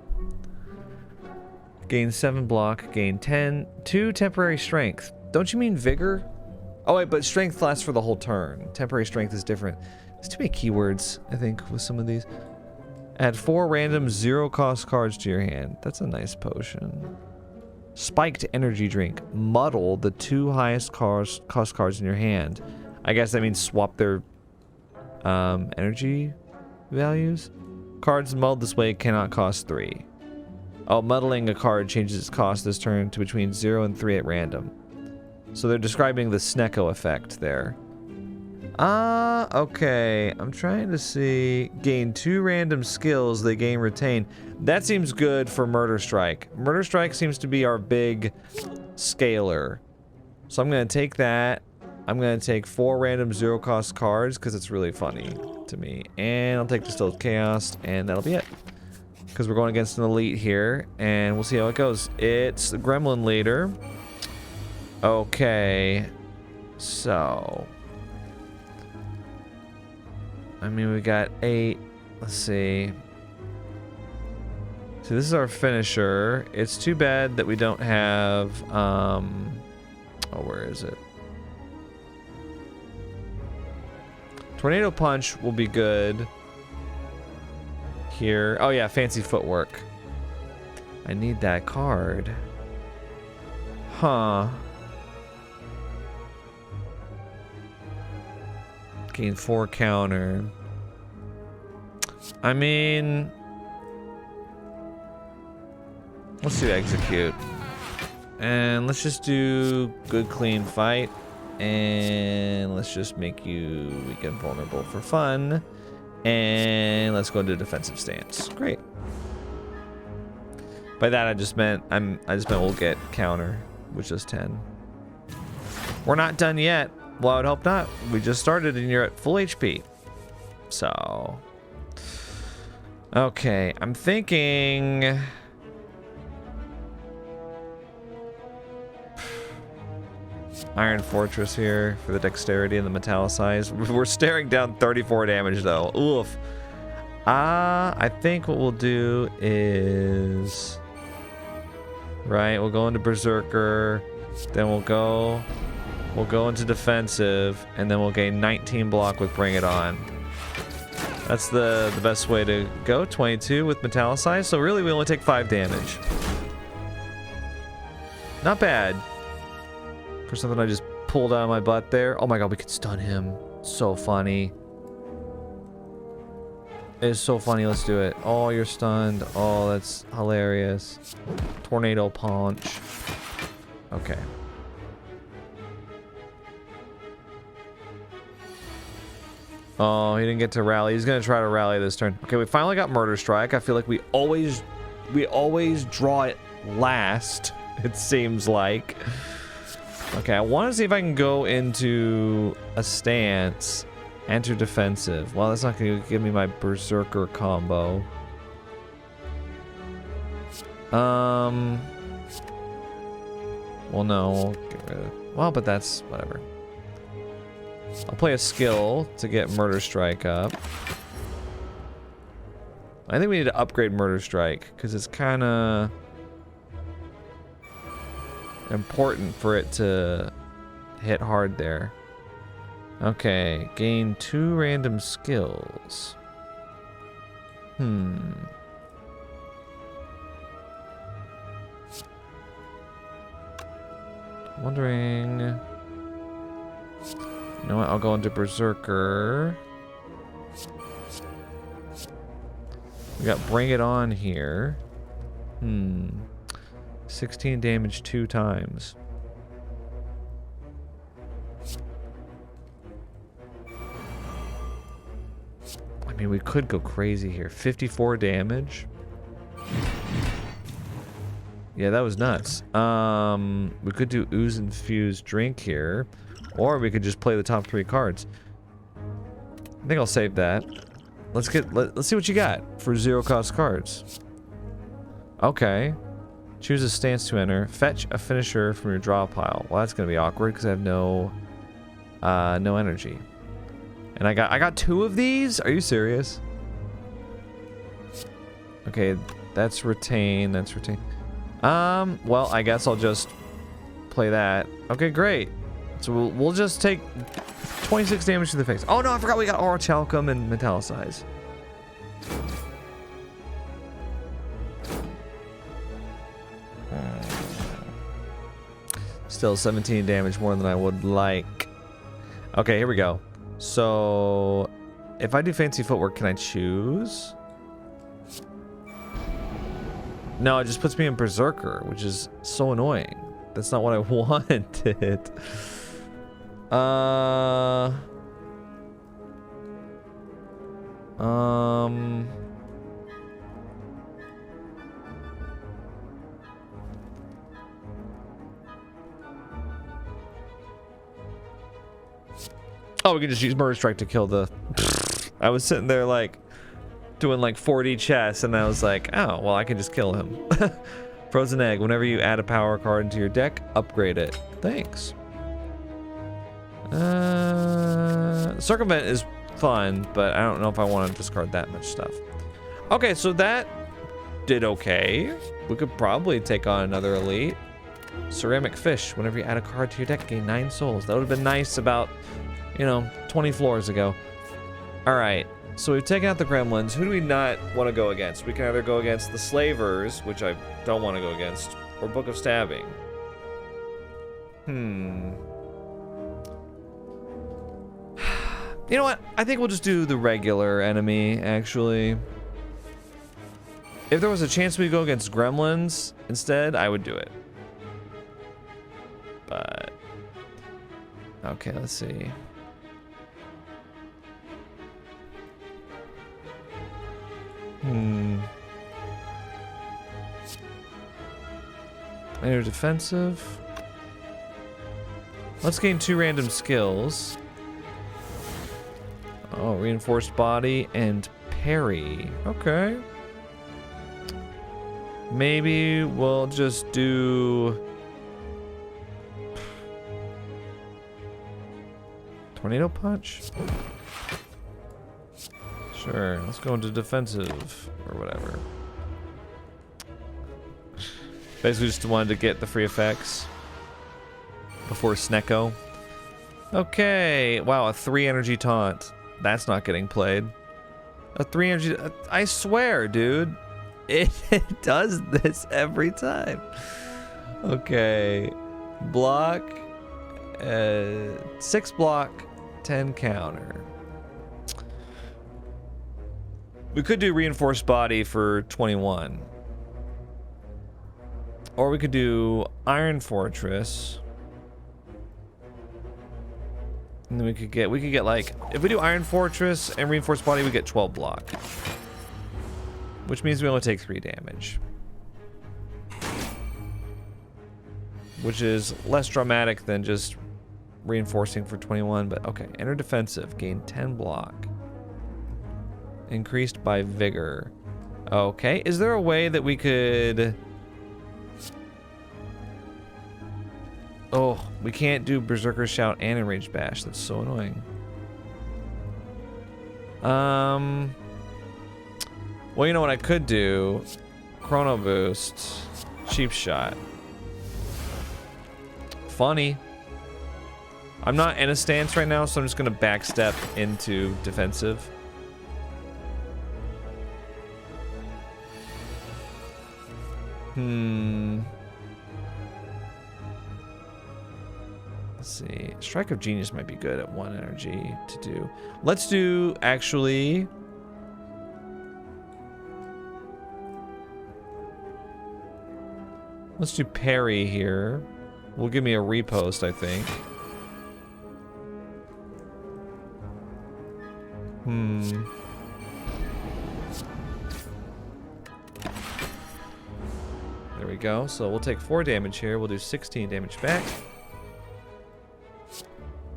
S1: Gain 7 block, gain 2 temporary strength. Don't you mean vigor? Oh wait, but strength lasts for the whole turn. Temporary strength is different. There's too many keywords, I think, with some of these. Add 4 random 0-cost cards to your hand. That's a nice potion. Spiked energy drink. Muddle the 2 highest cost cards in your hand. I guess that means swap their energy values. Cards muddled this way cannot cost 3. Oh, muddling a card changes its cost this turn to between 0 and 3 at random. So they're describing the Snecko effect there. Okay. I'm trying to see. Gain 2 random skills, they gain retain. That seems good for Murder Strike. Murder Strike seems to be our big scaler. So I'm going to take that. I'm going to take 4 random 0-cost cards because it's really funny to me. And I'll take Distilled Chaos, and that'll be it. Because we're going against an elite here, and we'll see how it goes. It's the Gremlin Leader. Okay. So. I mean, we got 8. Let's see. So this is our finisher. It's too bad that we don't have, oh, where is it? Tornado Punch will be good. Here. Oh yeah, Fancy Footwork. I need that card. Huh. Gain 4 counter. I mean, let's do execute. And let's just do good, clean fight. And let's just make you weak and vulnerable for fun. And let's go into defensive stance. Great. By that I just meant we'll get counter, which is 10. We're not done yet. Well, I would hope not. We just started and you're at full HP. So okay, I'm thinking Iron Fortress here for the dexterity and the metallicize. We're staring down 34 damage though. Oof. I think what we'll do is we'll go into Berserker, then we'll go into defensive, and then we'll gain 19 block with Bring It On. That's the best way to go. 22 with metallicize, so really we only take 5 damage. Not bad. For something I just pulled out of my butt there. Oh my god, we could stun him. So funny. It is so funny. Let's do it. Oh, you're stunned. Oh, that's hilarious. Tornado punch. Okay. Oh, he didn't get to rally. He's gonna try to rally this turn. Okay, we finally got Murder Strike. I feel like we always draw it last, it seems like. Okay, I want to see if I can go into a stance, enter defensive. Well, that's not going to give me my Berserker combo. Well, no, we'll get rid of. Well, but that's whatever. I'll play a skill to get Murder Strike up. I think we need to upgrade Murder Strike because it's kind of important for it to hit hard there. Okay, gain 2 random skills. Wondering. You know what? I'll go into Berserker. We got Bring It On here. 16 damage 2 times. I mean, we could go crazy here. 54 damage. Yeah, that was nuts. We could do Ooze Infused Drink here. Or we could just play the top 3 cards. I think I'll save that. Let's see what you got for 0 cost cards. Okay. Choose a stance to enter. Fetch a finisher from your draw pile. Well, that's gonna be awkward because I have no energy. And I got 2 of these? Are you serious? Okay, that's retain. That's retain. Well, I guess I'll just play that. Okay, great. So we'll just take 26 damage to the face. Oh no, I forgot we got Aura Talcum and Metallicize. Still 17 damage more than I would like. Okay, here we go. So if I do Fancy Footwork, can I choose? No, it just puts me in Berserker, which is so annoying. That's not what I wanted. Oh, we can just use Murder Strike to kill the... I was sitting there like doing like 4D chess and I was like, oh, well, I can just kill him. Frozen Egg. Whenever you add a power card into your deck, upgrade it. Thanks. Circumvent is fun, but I don't know if I want to discard that much stuff. Okay, so that did okay. We could probably take on another elite. Ceramic Fish. Whenever you add a card to your deck, gain 9 souls. That would have been nice about, you know, 20 floors ago. Alright, so we've taken out the gremlins. Who do we not want to go against? We can either go against the Slavers, which I don't want to go against, or Book of Stabbing. You know what? I think we'll just do the regular enemy, actually. If there was a chance we go against gremlins instead, I would do it. but okay, let's see. Air defensive. Let's gain 2 random skills. Oh, reinforced body and parry. Okay. Maybe we'll just do tornado punch. Sure, let's go into defensive or whatever. Basically just wanted to get the free effects before Snecko. Okay, wow, a 3 energy taunt. That's not getting played. A 3 energy, I swear, dude. It does this every time. Okay, block, 6 block, 10 counter. We could do reinforced body for 21. Or we could do Iron Fortress. And then we could get like, if we do Iron Fortress and reinforced body, we get 12 block. Which means we only take 3 damage. Which is less dramatic than just reinforcing for 21, but okay. Enter defensive, gain 10 block. Increased by vigor. Okay, is there a way that we could... Oh, we can't do Berserker Shout and Enraged Bash. That's so annoying. Well, you know what I could do? Chrono Boost. Cheap Shot. Funny. I'm not in a stance right now, so I'm just going to backstep into defensive. Let's see. Strike of Genius might be good at 1 energy to do. Let's do, actually... Let's do parry here. Will give me a repost, I think. There we go. So we'll take 4 damage here. We'll do 16 damage back.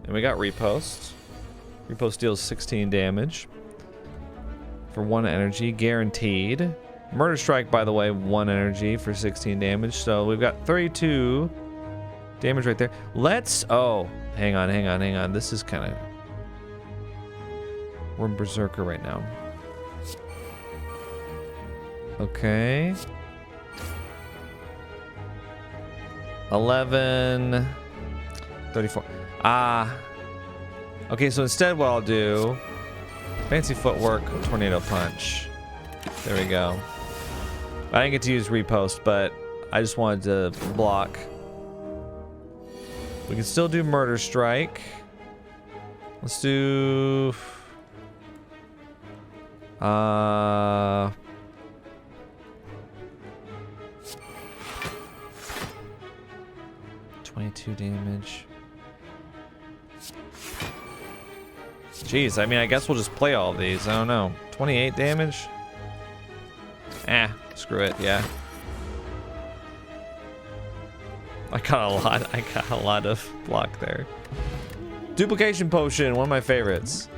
S1: And we got repost. Repost deals 16 damage. For 1 energy, guaranteed. Murder Strike, by the way, 1 energy for 16 damage. So we've got 32 damage right there. Let's... Oh, hang on. This is kind of... We're in Berserker right now. Okay. 11... 34. Okay, so instead what I'll do... Fancy Footwork, Tornado Punch. There we go. I didn't get to use repost, but I just wanted to block. We can still do Murder Strike. Let's do... 22 damage. Jeez, I mean, I guess we'll just play all of these. I don't know. 28 damage? Screw it, yeah. I got a lot of block there. Duplication Potion, one of my favorites.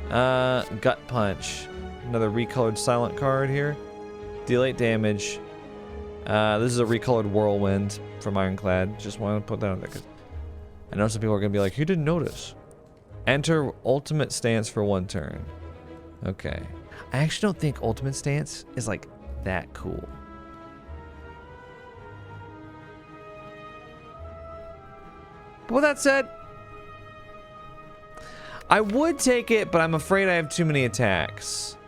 S1: Gut Punch. Another recolored silent card here. Deal 8 damage. This is a recolored Whirlwind from Ironclad. Just wanted to put that on there, 'cause I know some people are gonna be like, "You didn't notice." Enter Ultimate Stance for 1 turn. Okay. I actually don't think Ultimate Stance is like that cool. But with that said, I would take it, but I'm afraid I have too many attacks.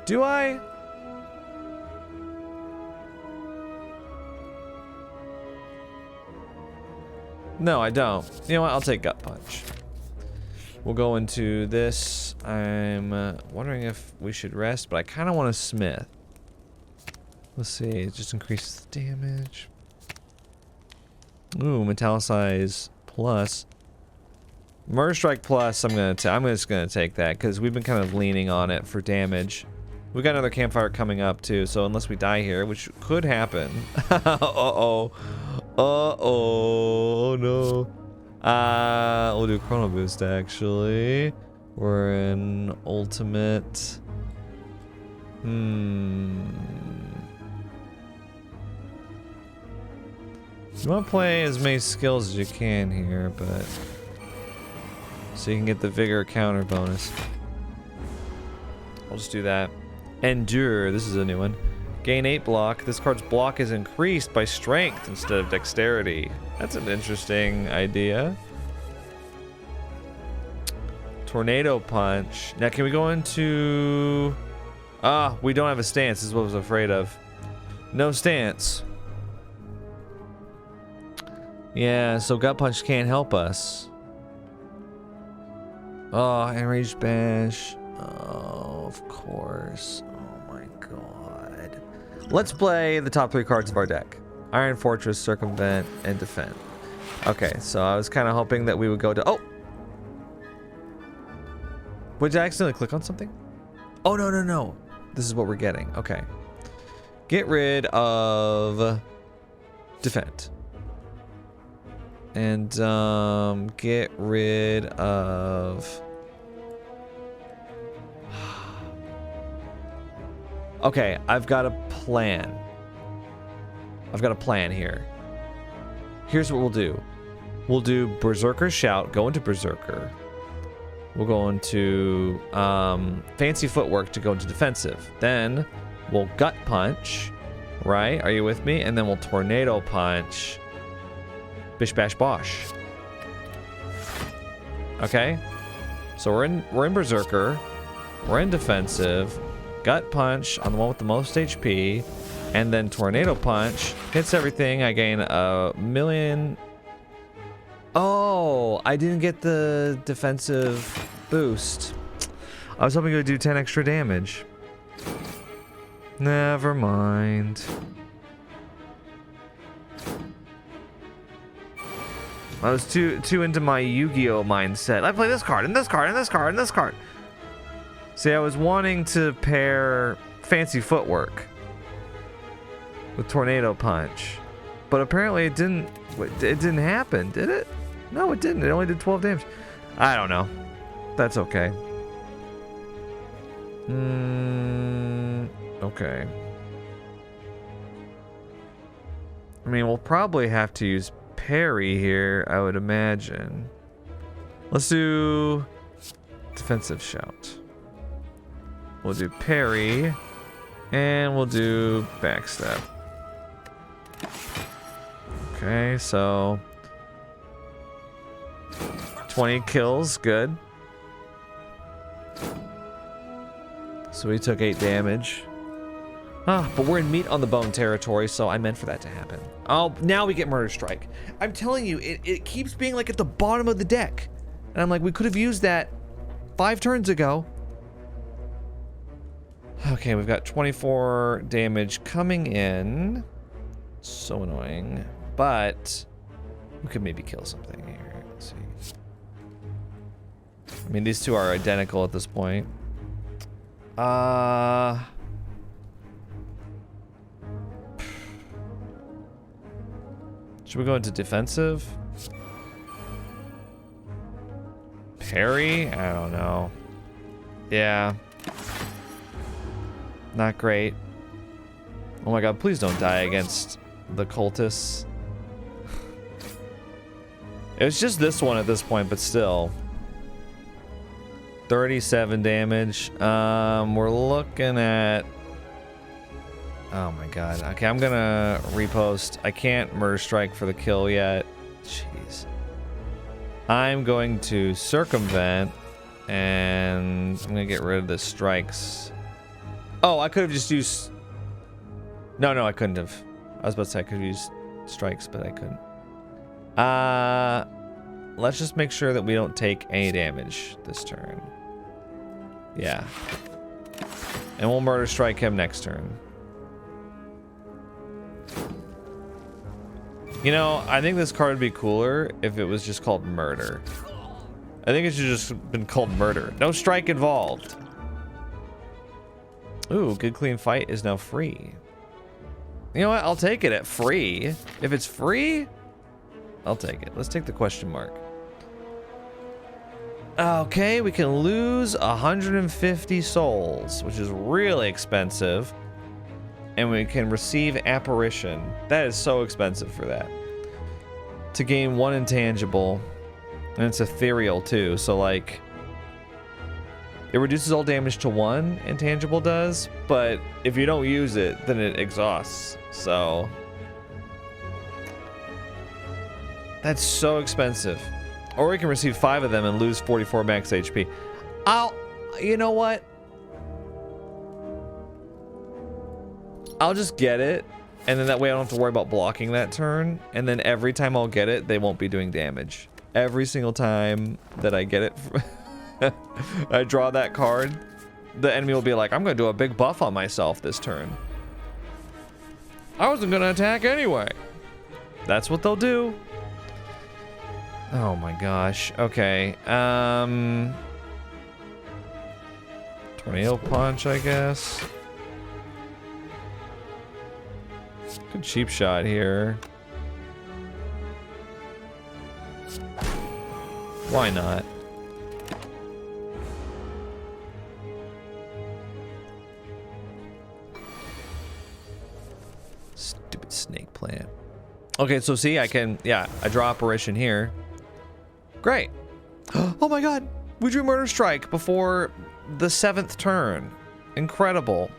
S1: Do I? No, I don't. You know what? I'll take Gut Punch. We'll go into this. I'm wondering if we should rest, but I kind of want to Smith. Let's see. Just increase the damage. Ooh, Metallicize plus. Murder Strike plus, I'm just gonna take that because we've been kind of leaning on it for damage. We got another campfire coming up too, so unless we die here, which could happen. Uh-oh. Uh-oh, no. We'll do Chrono Boost actually. We're in ultimate. You want to play as many skills as you can here, but so you can get the vigor counter bonus. I'll just do that. Endure, this is a new one. Gain 8 block. This card's block is increased by strength instead of dexterity. That's an interesting idea. Tornado Punch. Now can we go into... we don't have a stance. This is what I was afraid of. No stance. Yeah, so Gut Punch can't help us. Oh, Enraged Bash. Oh, of course. Oh my god. Let's play the top 3 cards of our deck. Iron Fortress, Circumvent, and Defend. Okay, so I was kind of hoping that we would go to... Oh! Would I accidentally click on something? Oh, no, no, no. This is what we're getting. Okay. Get rid of... Defend. And, get rid of... Okay, I've got a plan. I've got a plan here. Here's what we'll do. We'll do Berserker Shout, go into Berserker. We'll go into, Fancy Footwork to go into Defensive. Then, we'll Gut Punch, right? Are you with me? And then we'll Tornado Punch. Bish Bash Bosh. Okay, so we're in Berserker, we're in Defensive, Gut Punch on the one with the most HP, and then Tornado Punch hits everything. I gain 1,000,000. Oh, I didn't get the defensive boost. I was hoping it would do 10 extra damage. Never mind. I was too into my Yu-Gi-Oh mindset. I play this card and this card and this card and this card. See, I was wanting to pair Fancy Footwork with Tornado Punch, but apparently it didn't happen, did it? No, it didn't. It only did 12 damage. I don't know. That's okay. Okay. I mean, we'll probably have to use parry here, I would imagine. Let's do Defensive Shout. We'll do parry, and we'll do backstep. Okay, so 20 kills, good. So we took 8 damage. But we're in meat on the bone territory, so I meant for that to happen. Oh, now we get Murder Strike. I'm telling you, it keeps being like at the bottom of the deck. And I'm like, we could have used that 5 turns ago. Okay, we've got 24 damage coming in. So annoying. But we could maybe kill something here. Let's see. I mean, these two are identical at this point. Should we go into defensive? Parry? I don't know. Yeah. Not great. Oh my god, please don't die against the cultists. It was just this one at this point, but still. 37 damage. We're looking at... Oh my god. Okay, I'm gonna repost. I can't Murder Strike for the kill yet. Jeez. I'm going to circumvent, and I'm gonna get rid of the strikes. Oh, I could have just used... No, I couldn't have. I was about to say I could have used strikes, but I couldn't. Let's just make sure that we don't take any damage this turn. Yeah. And we'll Murder Strike him next turn. You know, I think this card would be cooler if it was just called Murder. I think it should just been called Murder. No strike involved. Ooh, Good Clean Fight is now free. You know what? I'll take it at free. If it's free, I'll take it. Let's take the question mark. Okay, we can lose 150 souls, which is really expensive. And we can receive Apparition. That is so expensive for that. To gain 1 intangible. And it's ethereal too, so like... It reduces all damage to 1, intangible does, but if you don't use it, then it exhausts, so... That's so expensive. Or we can receive 5 of them and lose 44 max HP. You know what? I'll just get it, and then that way I don't have to worry about blocking that turn, and then every time I'll get it, they won't be doing damage. Every single time that I get it, I draw that card, the enemy will be like, I'm gonna do a big buff on myself this turn. I wasn't gonna attack anyway. That's what they'll do. Oh my gosh. Okay. Tornado Punch, I guess. Good cheap shot here. Why not? Stupid snake plant. Okay, so see, I can, yeah, I draw Apparition here. Great. Oh my god, we drew Murder Strike before the 7th turn. Incredible.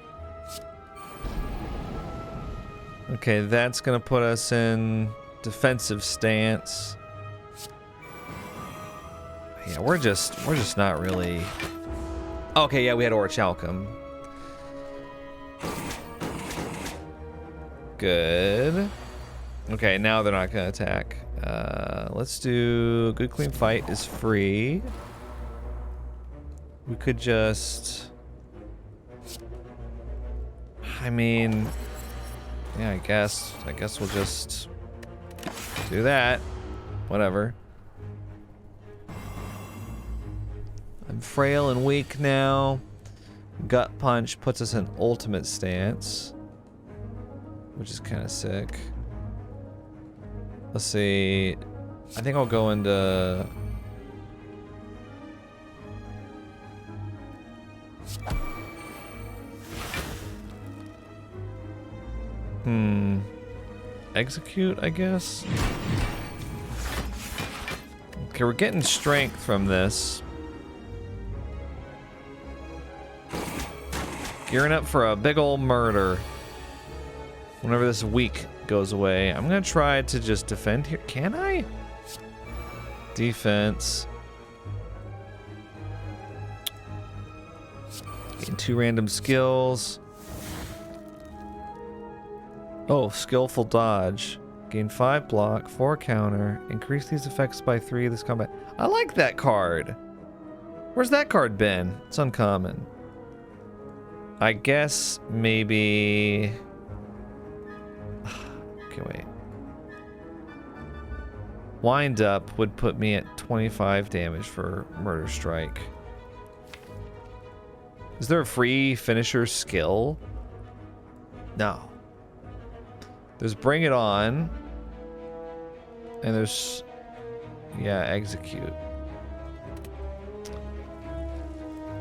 S1: Okay, that's gonna put us in defensive stance. Yeah, we're just not really... Okay, yeah, we had Orichalcum. Good. Okay, now they're not gonna attack. Let's do Good Clean Fight is free. We could just... I mean... Yeah, I guess we'll just do that. Whatever. I'm frail and weak now. Gut Punch puts us in ultimate stance, which is kind of sick. Let's see. I think I'll go into... Execute, I guess? Okay, we're getting strength from this. Gearing up for a big ol' murder. Whenever this weak goes away. I'm gonna try to just defend here. Can I? Defense. Getting 2 random skills. Oh, skillful dodge. Gain 5 block, 4 counter. Increase these effects by 3 this combat. I like that card. Where's that card been? It's uncommon. I guess maybe... Okay, wait. Wind Up would put me at 25 damage for Murder Strike. Is there a free finisher skill? No. There's Bring It On. And there's... Yeah, Execute.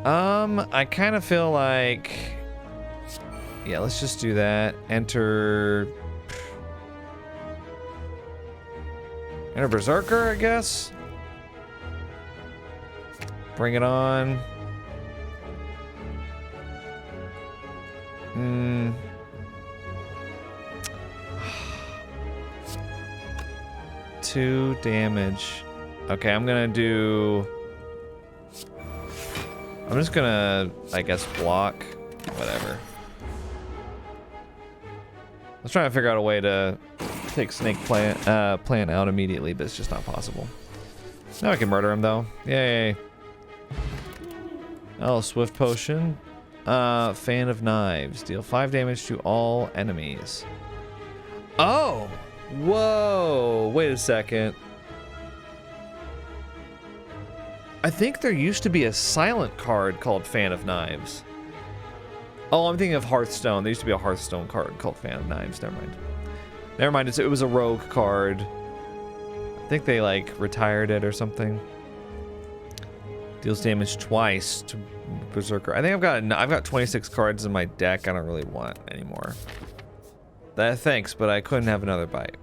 S1: I kind of feel like... Yeah, let's just do that. Enter Berserker, I guess? Bring It On. 2 damage. Okay, I'm gonna do... I'm just gonna, I guess, block. Whatever. I was trying to figure out a way to take Snake Plant out immediately, but it's just not possible. Now I can murder him, though. Yay. Oh, Swift Potion. Fan of Knives. Deal 5 damage to all enemies. Oh! Whoa, wait a second. I think there used to be a silent card called Fan of Knives. Oh, I'm thinking of Hearthstone. There used to be a Hearthstone card called Fan of Knives. Never mind. Never mind, it was a rogue card. I think they, like, retired it or something. Deals damage twice to Berserker. I think I've got 26 cards in my deck I don't really want anymore. Thanks, but I couldn't have another bite.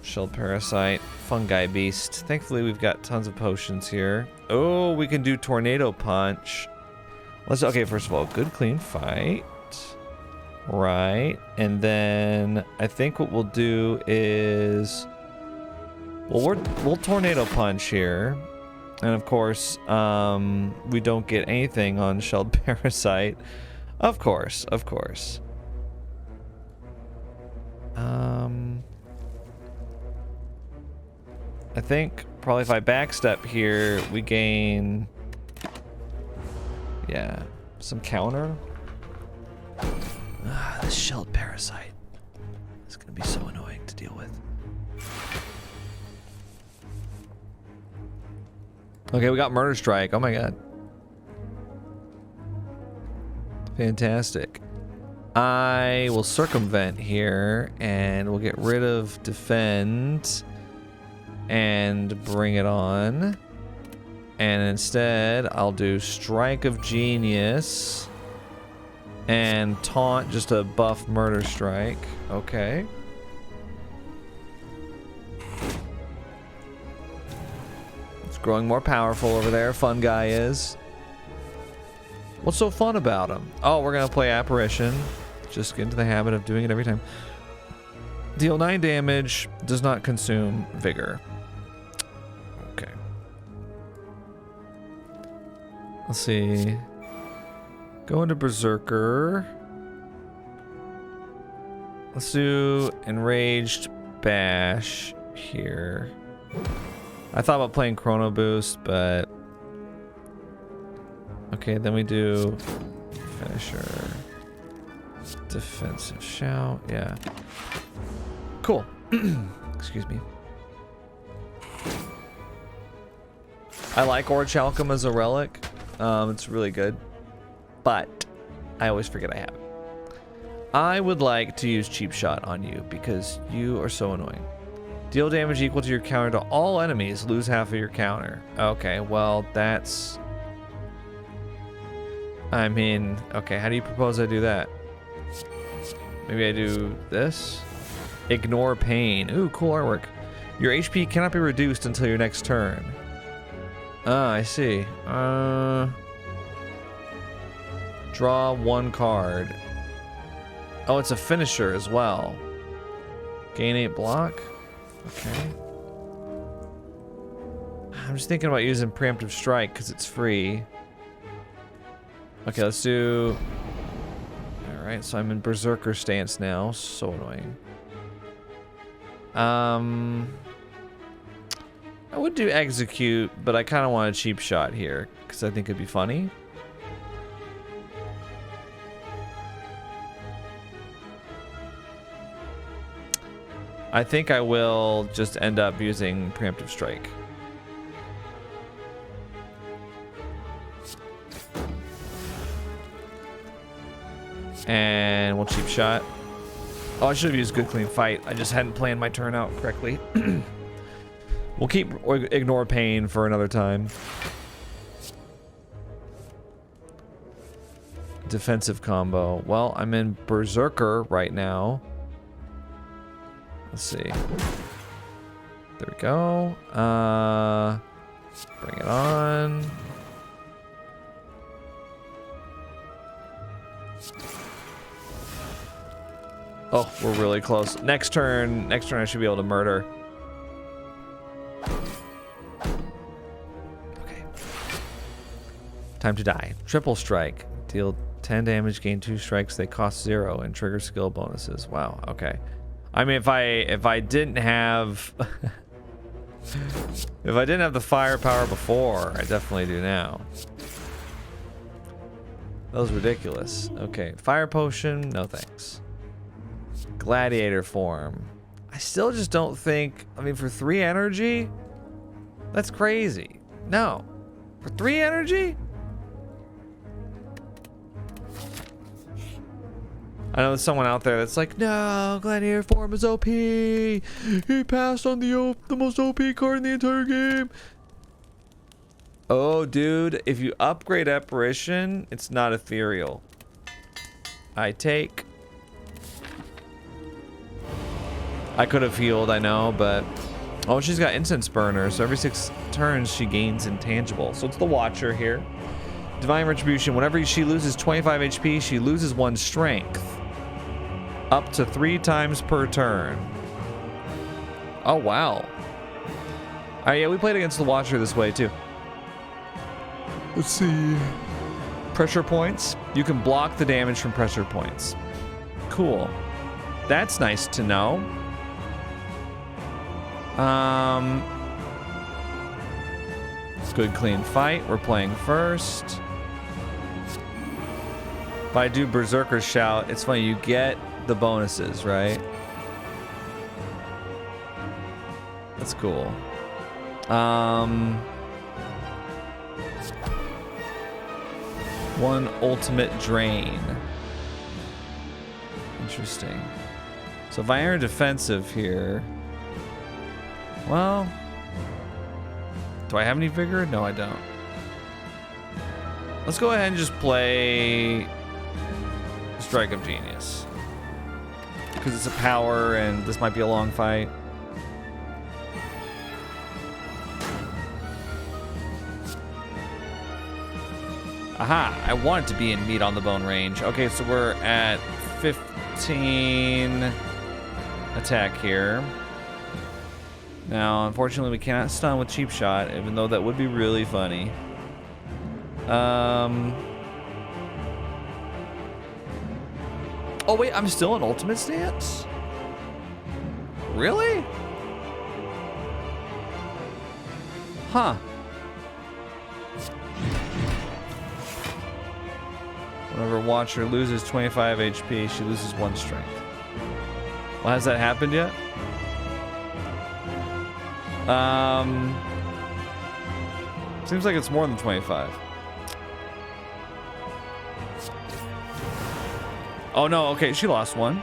S1: Shield Parasite, Fungi Beast. Thankfully, we've got tons of potions here. Oh, we can do Tornado Punch. Okay, first of all, good clean fight. Right, and then I think what we'll do is, well, we'll Tornado Punch here, and of course, we don't get anything on Shelled Parasite. Of course. I think probably if I backstep here, we gain, yeah, some counter. This Shelled Parasite is gonna be so annoying to deal with. Okay, we got Murder Strike. Oh my god. Fantastic. I will circumvent here and we'll get rid of Defend and bring it on. And instead, I'll do Strike of Genius and Taunt just to buff Murder Strike. Okay. It's growing more powerful over there. Fun guy is. What's so fun about him? Oh, we're gonna play Apparition. Just get into the habit of doing it every time. Deal 9 damage. Does not consume vigor. Okay. Let's see. Go into Berserker. Let's do Enraged Bash here. I thought about playing Chrono Boost, but... Okay, then we do Finisher. Defensive Shout, yeah. Cool. Excuse me. I like Orichalcum as a relic. It's really good. But I always forget I have it. I would like to use Cheap Shot on you because you are so annoying. Deal damage equal to your counter to all enemies. Lose half of your counter. Okay, well, that's... I mean, okay, how do you propose I do that? Maybe I do this? Ignore pain. Ooh, cool artwork. Your HP cannot be reduced until your next turn. Ah, I see. Draw 1 card. Oh, it's a finisher as well. Gain 8 block. Okay. I'm just thinking about using Preemptive Strike because it's free. Okay, let's do... Alright, so I'm in Berserker stance now. So annoying. I would do Execute, but I kind of want a Cheap Shot here because I think it'd be funny. I think I will just end up using Preemptive Strike. And we'll Cheap Shot. Oh, I should have used Good Clean Fight. I just hadn't planned my turn out correctly. We'll keep Ignore Pain for another time. Defensive combo. Well, I'm in Berserker right now. Let's see. There we go. Bring it on. Oh, we're really close. Next turn I should be able to murder. Okay. Time to die. Triple Strike. Deal 10 damage, gain 2 strikes. They cost 0 and trigger skill bonuses. Wow, okay. I mean, if I didn't have if I didn't have the firepower before, I definitely do now. That was ridiculous. Okay, fire potion, no thanks. Gladiator form. I still just don't think, I mean, for 3 energy, that's crazy. No. For 3 energy? I know there's someone out there that's like, no, Gladiator form is OP. He passed on the most OP card in the entire game. Oh, dude, if you upgrade Apparition, it's not ethereal. I take. I could have healed, I know, but... Oh, she's got Incense Burner, so every 6 turns she gains Intangible. So it's the Watcher here. Divine Retribution, whenever she loses 25 HP, she loses 1 strength. Up to 3 times per turn. Oh, wow. Alright, yeah, we played against the Watcher this way, too. Let's see. Pressure points. You can block the damage from pressure points. Cool. That's nice to know. It's a good clean fight. We're playing first. If I do Berserker Shout, it's funny, you get the bonuses, right? That's cool. One ultimate drain. Interesting. So if I enter defensive here, well, do I have any vigor? No, I don't. Let's go ahead and just play Strike of Genius, because it's a power and this might be a long fight. Aha, I want it to be in meat on the bone range. Okay, so we're at 15 attack here. Now, unfortunately, we cannot stun with Cheap Shot, even though that would be really funny. Oh, wait, I'm still in ultimate stance? Really? Huh. Whenever Watcher loses 25 HP, she loses 1 strength. Well, has that happened yet? Seems like it's more than 25. Oh no, okay, she lost 1.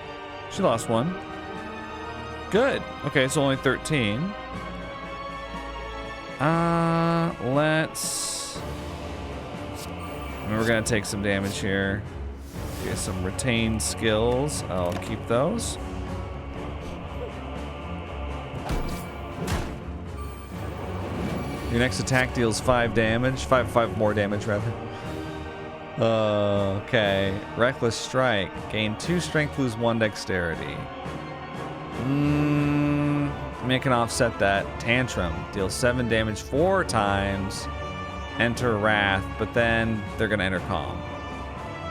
S1: She lost 1. Good. Okay, so only 13. Let's... We're gonna take some damage here. Get some retained skills. I'll keep those. Your next attack deals 5 damage. 5 more damage, rather. Okay. Reckless Strike. Gain 2 strength, lose 1 dexterity. I mean, I can offset that. Tantrum. Deals 7 damage 4 times. Enter Wrath, but then they're going to enter Calm.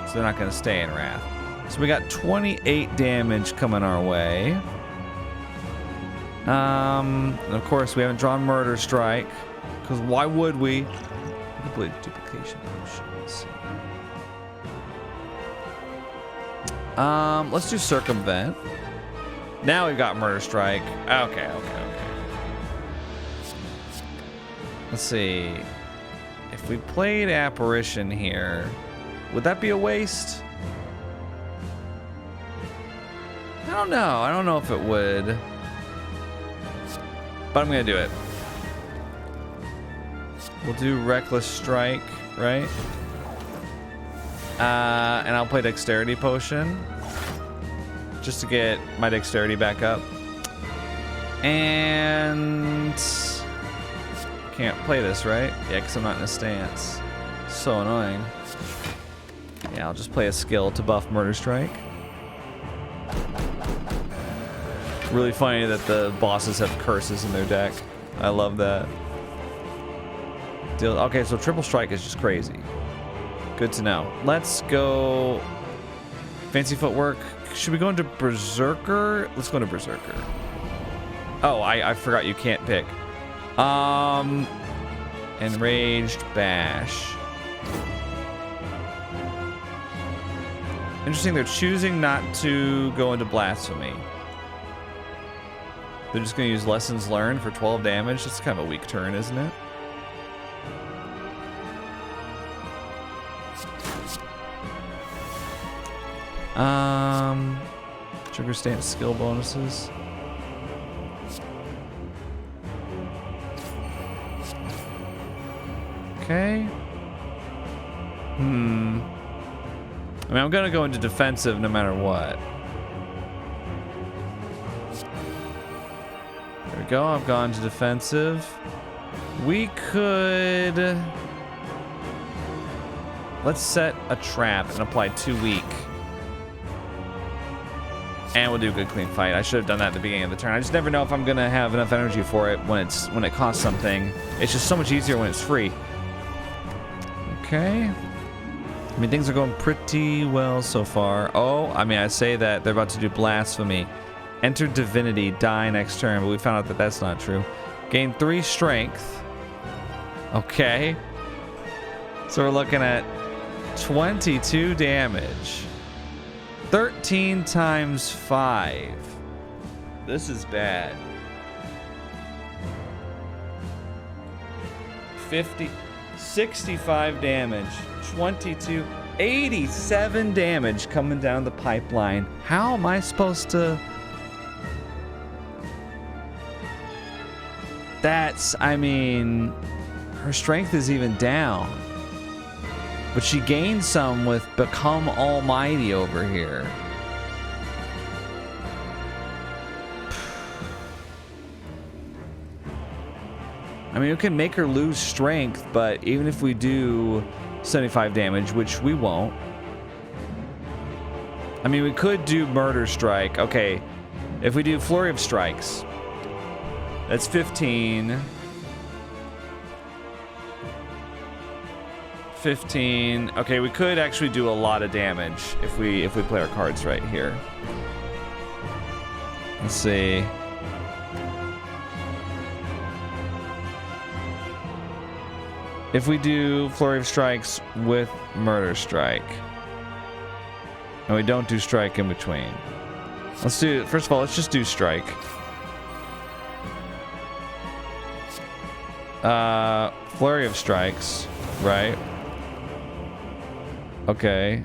S1: So they're not going to stay in Wrath. So we got 28 damage coming our way. And of course, we haven't drawn Murder Strike. Because why would we? Complete duplication potion. Let's see. Let's do Circumvent. Now we've got Murder Strike. Okay. Let's see. If we played Apparition here, would that be a waste? I don't know. I don't know if it would. But I'm going to do it. We'll do Reckless Strike, right? And I'll play Dexterity Potion. Just to get my Dexterity back up. And... Can't play this, right? Yeah, because I'm not in a stance. So annoying. Yeah, I'll just play a skill to buff Murder Strike. Really funny that the bosses have curses in their deck. I love that. Okay, so Triple Strike is just crazy. Good to know. Let's go... Fancy Footwork. Should we go into Berserker? Let's go into Berserker. Oh, I forgot you can't pick. Enraged Bash. Interesting, they're choosing not to go into blasphemy. They're just going to use lessons learned for 12 damage. That's kind of a weak turn, isn't it? Trigger stance skill bonuses. Okay. I mean, I'm gonna go into defensive no matter what. There we go, I've gone to defensive. We could... Let's set a trap and apply 2 weak. And we'll do a good clean fight. I should have done that at the beginning of the turn. I just never know if I'm gonna have enough energy for it when it costs something. It's just so much easier when it's free. Okay. I mean, things are going pretty well so far. Oh, I mean, I say that they're about to do blasphemy. Enter divinity, die next turn, but we found out that that's not true. Gain 3 strength. Okay. So we're looking at 22 damage. 13 times 5. This is bad. 50, 65 damage, 22, 87 damage coming down the pipeline. How am I supposed to... That's, I mean, her strength is even down. But she gained some with Become Almighty over here. I mean, we can make her lose strength, but even if we do 75 damage, which we won't. I mean, we could do Murder Strike. Okay, if we do Flurry of Strikes, that's 15. 15. Okay, we could actually do a lot of damage if we play our cards right here. Let's see. If we do Flurry of Strikes with Murder Strike, and we don't do Strike in between. Let's do, first of all, let's just do Strike. Flurry of Strikes, right? Okay.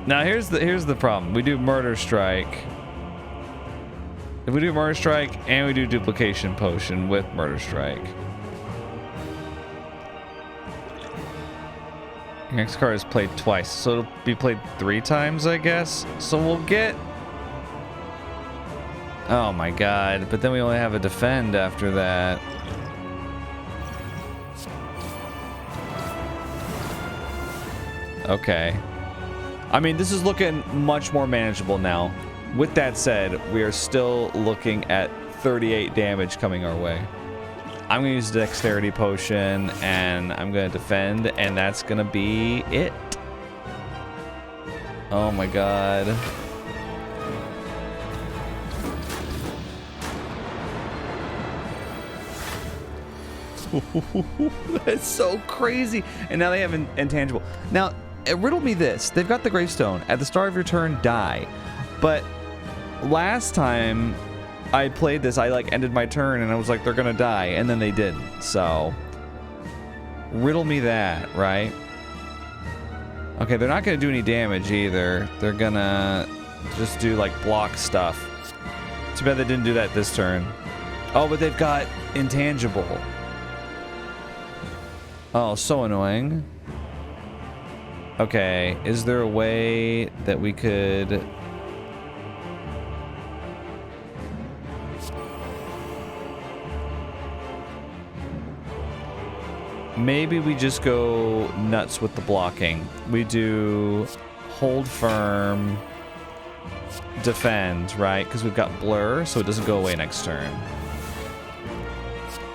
S1: Now here's the problem. We do Murder Strike. If we do Murder Strike and we do Duplication Potion with Murder Strike, your next card is played twice, so it'll be played 3 times, I guess. So we'll get... Oh my god, but then we only have a defend after that. Okay. I mean, this is looking much more manageable now. With that said, we are still looking at 38 damage coming our way. I'm going to use Dexterity Potion, and I'm going to defend, and that's going to be it. Oh my god. That's so crazy. And now they have intangible. Now, riddle me this. They've got the gravestone. At the start of your turn, die. But last time I played this, I like ended my turn and I was like, they're gonna die, and then they didn't. So riddle me that, right? Okay, they're not gonna do any damage either. They're gonna just do like block stuff. Too bad they didn't do that this turn. Oh, but they've got intangible. Oh, so annoying. Okay, is there a way that we could... Maybe we just go nuts with the blocking. We do hold firm, defend, right? Because we've got blur, so it doesn't go away next turn.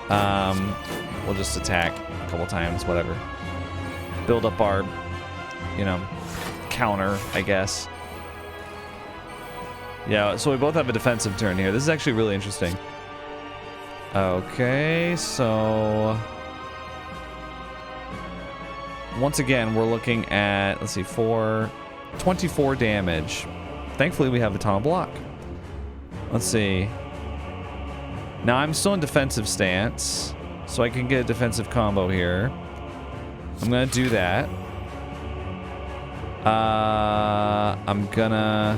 S1: We'll just attack a couple times, whatever. Build up our, you know, counter, I guess. Yeah, so we both have a defensive turn here. This is actually really interesting. Okay, so... once again, we're looking at, let's see, 24 damage. Thankfully, we have a ton of block. Let's see. Now, I'm still in defensive stance, so I can get a defensive combo here. I'm going to do that. I'm going to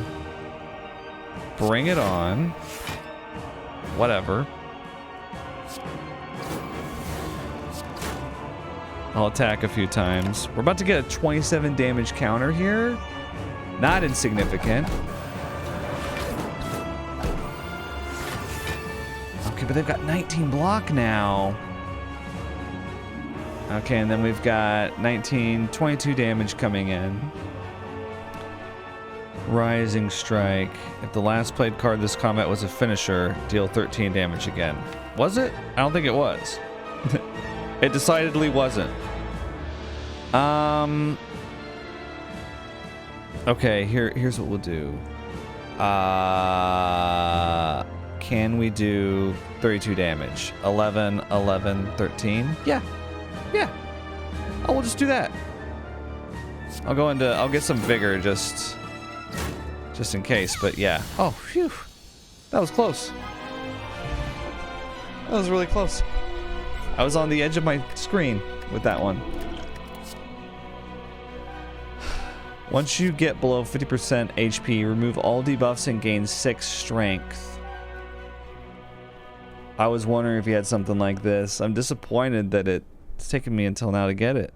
S1: bring it on. Whatever. I'll attack a few times. We're about to get a 27 damage counter here. Not insignificant. Okay, but they've got 19 block now. Okay, and then we've got 22 damage coming in. Rising Strike. If the last played card this combat was a finisher, deal 13 damage again. Was it? I don't think it was. It decidedly wasn't. Okay, here's what we'll do. Can we do 32 damage? 11, 11, 13? Yeah. Yeah. Oh, we'll just do that. I'll get some vigor just in case, but yeah. Oh, phew. That was close. That was really close. I was on the edge of my screen with that one. Once you get below 50% HP, remove all debuffs and gain 6 strength. I was wondering if he had something like this. I'm disappointed that it's taken me until now to get it.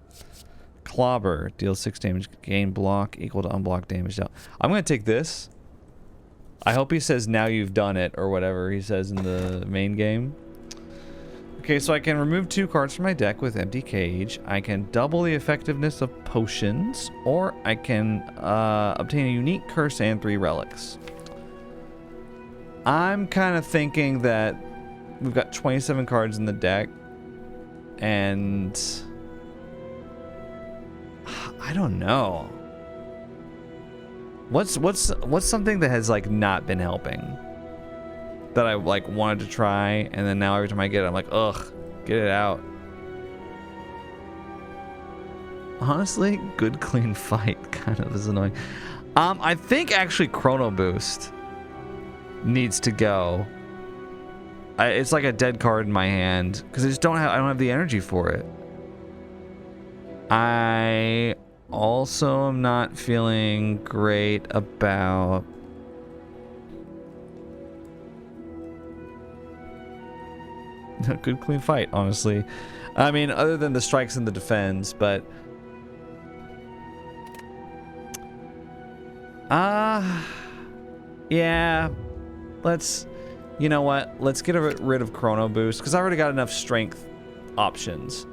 S1: Clobber, deal 6 damage, gain block equal to unblocked damage. I'm going to take this. I hope he says now you've done it or whatever he says in the main game. Okay, so I can remove 2 cards from my deck with Empty Cage. I can double the effectiveness of potions, or I can obtain a unique curse and 3 relics. I'm kind of thinking that we've got 27 cards in the deck, and I don't know. What's something that has like not been helping? That I like wanted to try, and then now every time I get it, I'm like, ugh, get it out. Honestly, good clean fight kind of is annoying. I think actually Chrono Boost needs to go. It's like a dead card in my hand because I don't have the energy for it. I also am not feeling great about a good clean fight, honestly. I mean, other than the strikes and the defense, but yeah, you know what, let's get rid of Chrono Boost because I already got enough strength options.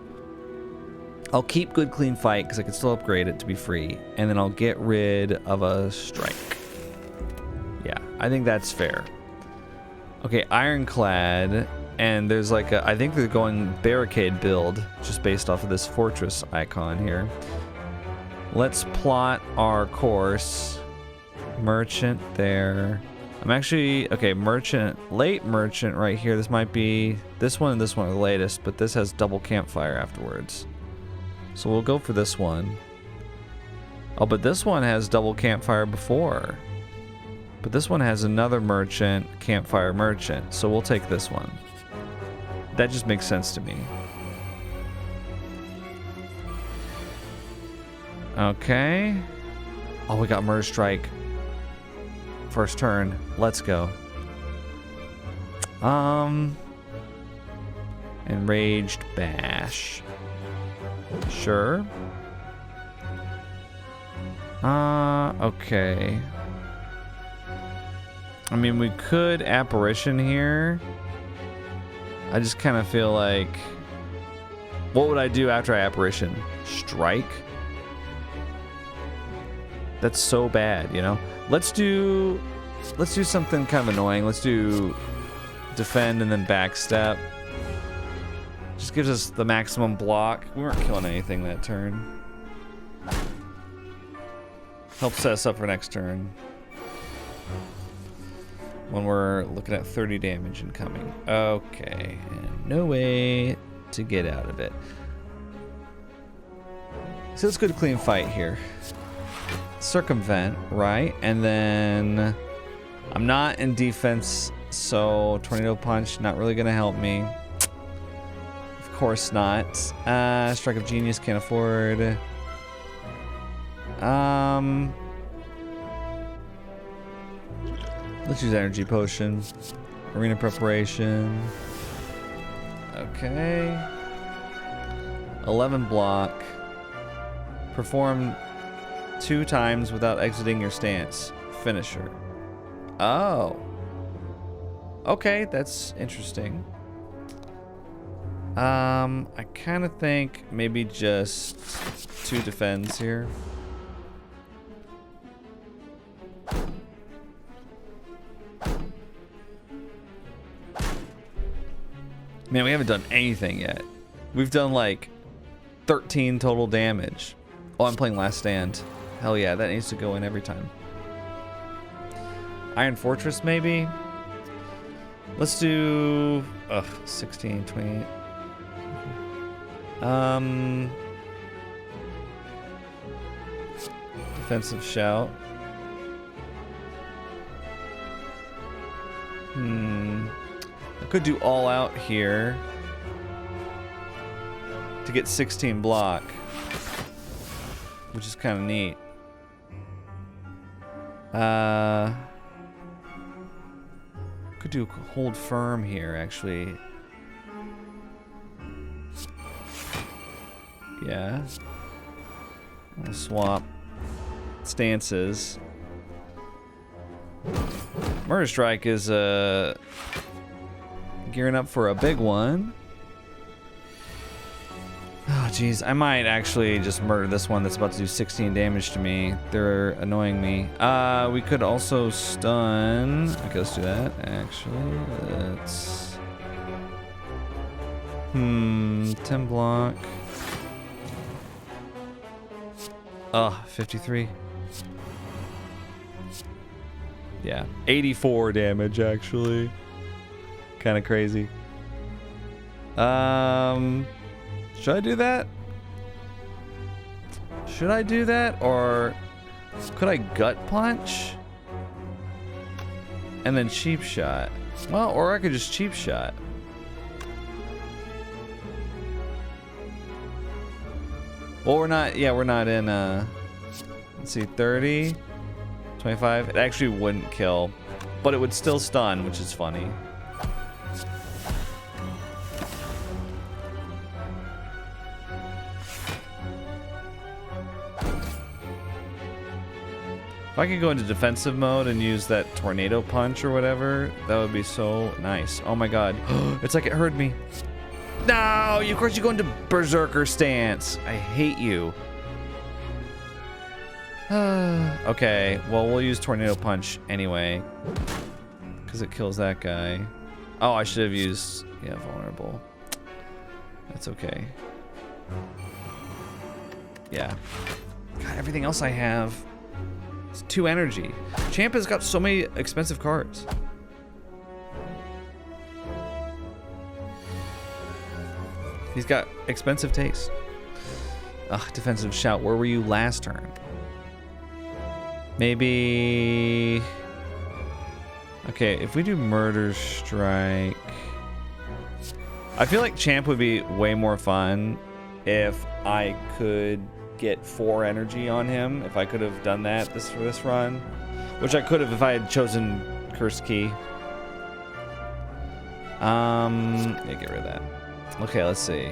S1: I'll keep good clean fight because I can still upgrade it to be free, and then I'll get rid of a strike. Yeah, I think that's fair. Okay, Ironclad. And there's like I think they're going barricade build just based off of this fortress icon here. Let's plot our course. Merchant there. I'm actually, okay, merchant, late merchant right here. This might be, this one and this one are the latest, but this has double campfire afterwards. So we'll go for this one. Oh, but this one has double campfire before. But this one has another merchant, campfire merchant. So we'll take this one. That just makes sense to me. Okay. Oh, we got Murder Strike. First turn. Let's go. Enraged Bash. Sure. Okay. I mean, we could Apparition here. I just kind of feel like, what would I do after I Apparition? Strike? That's so bad, you know? Let's do something kind of annoying. Let's do defend and then backstep. Just gives us the maximum block. We weren't killing anything that turn. Helps set us up for next turn. When we're looking at 30 damage incoming. Okay, and no way to get out of it. So let's go to clean fight here. Circumvent, right? And then I'm not in defense, so tornado punch not really gonna help me. Of course not. Strike of genius, can't afford. Let's use energy potion. Arena preparation. Okay. 11 block. Perform 2 times without exiting your stance. Finisher. Oh. Okay, that's interesting. I kind of think maybe just 2 defends here. Man, we haven't done anything yet. We've done like 13 total damage. Oh, I'm playing Last Stand. Hell yeah, that needs to go in every time. Iron Fortress, maybe? Let's do... 16, 28. Defensive shout. I could do all out here to get 16 block, which is kind of neat. Could do hold firm here, actually. Yeah. I'll swap stances. Murder Strike is gearing up for a big one. Oh jeez, I might actually just murder this one that's about to do 16 damage to me. They're annoying me. We could also stun. Okay, let's do that. Actually, let's 10 block. 53. Yeah, 84 damage actually. Kind of crazy. Should I do that? Should I do that, or could I gut punch and then cheap shot? Well, or I could just cheap shot. Well, we're not. Yeah, we're not in. Let's see, 30, 25. It actually wouldn't kill, but it would still stun, which is funny. If I could go into defensive mode and use that tornado punch or whatever, that would be so nice. Oh my god. It's like it heard me. No, of course you go into berserker stance. I hate you. Okay, well we'll use tornado punch anyway, because it kills that guy. Oh, I should have used, yeah, vulnerable. That's okay. Yeah. God, everything else I have. It's 2 energy. Champ has got so many expensive cards. He's got expensive taste. Ugh, defensive shout. Where were you last turn? Maybe... Okay, if we do murder strike... I feel like champ would be way more fun if I could get 4 energy on him. If I could have done that for this run. Which I could have if I had chosen Cursed Key. Yeah, get rid of that. Okay, let's see.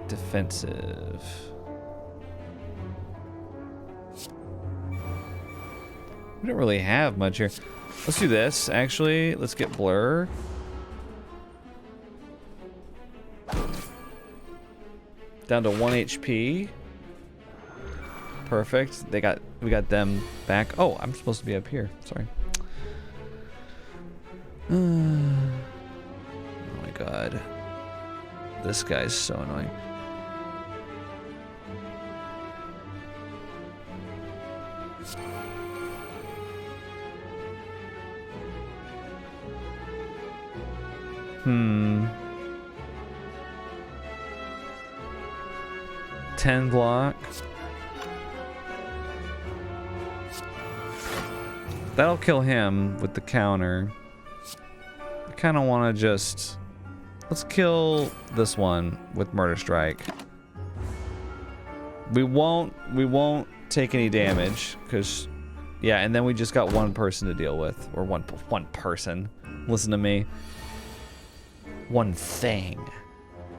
S1: Defensive. We don't really have much here. Let's do this, actually. Let's get Blur. Down to 1 HP. Perfect. We got them back. Oh, I'm supposed to be up here. Sorry. Oh my god. This guy's so annoying. 10 block. That'll kill him with the counter. I kind of want to just... Let's kill this one with Murder Strike. We won't take any damage, because... Yeah, and then we just got one person to deal with. Or one person. Listen to me. One thing.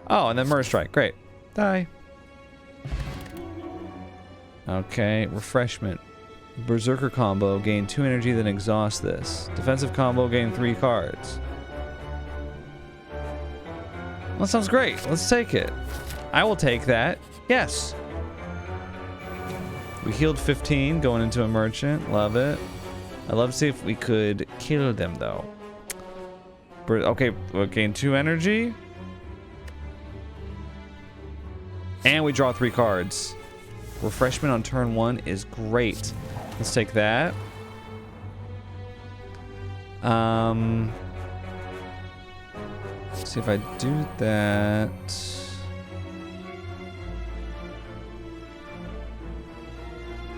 S1: Oh, and then Murder Strike. Great. Die. Okay, refreshment. Berserker combo, gain 2 energy, then exhaust this. Defensive combo, gain 3 cards. Well, that sounds great. Let's take it. I will take that. Yes. We healed 15 going into a merchant. Love it. I'd love to see if we could kill them, though. Okay, we'll gain 2 energy. And we draw 3 cards. Refreshment on turn 1 is great. Let's take that. Let's see if I do that.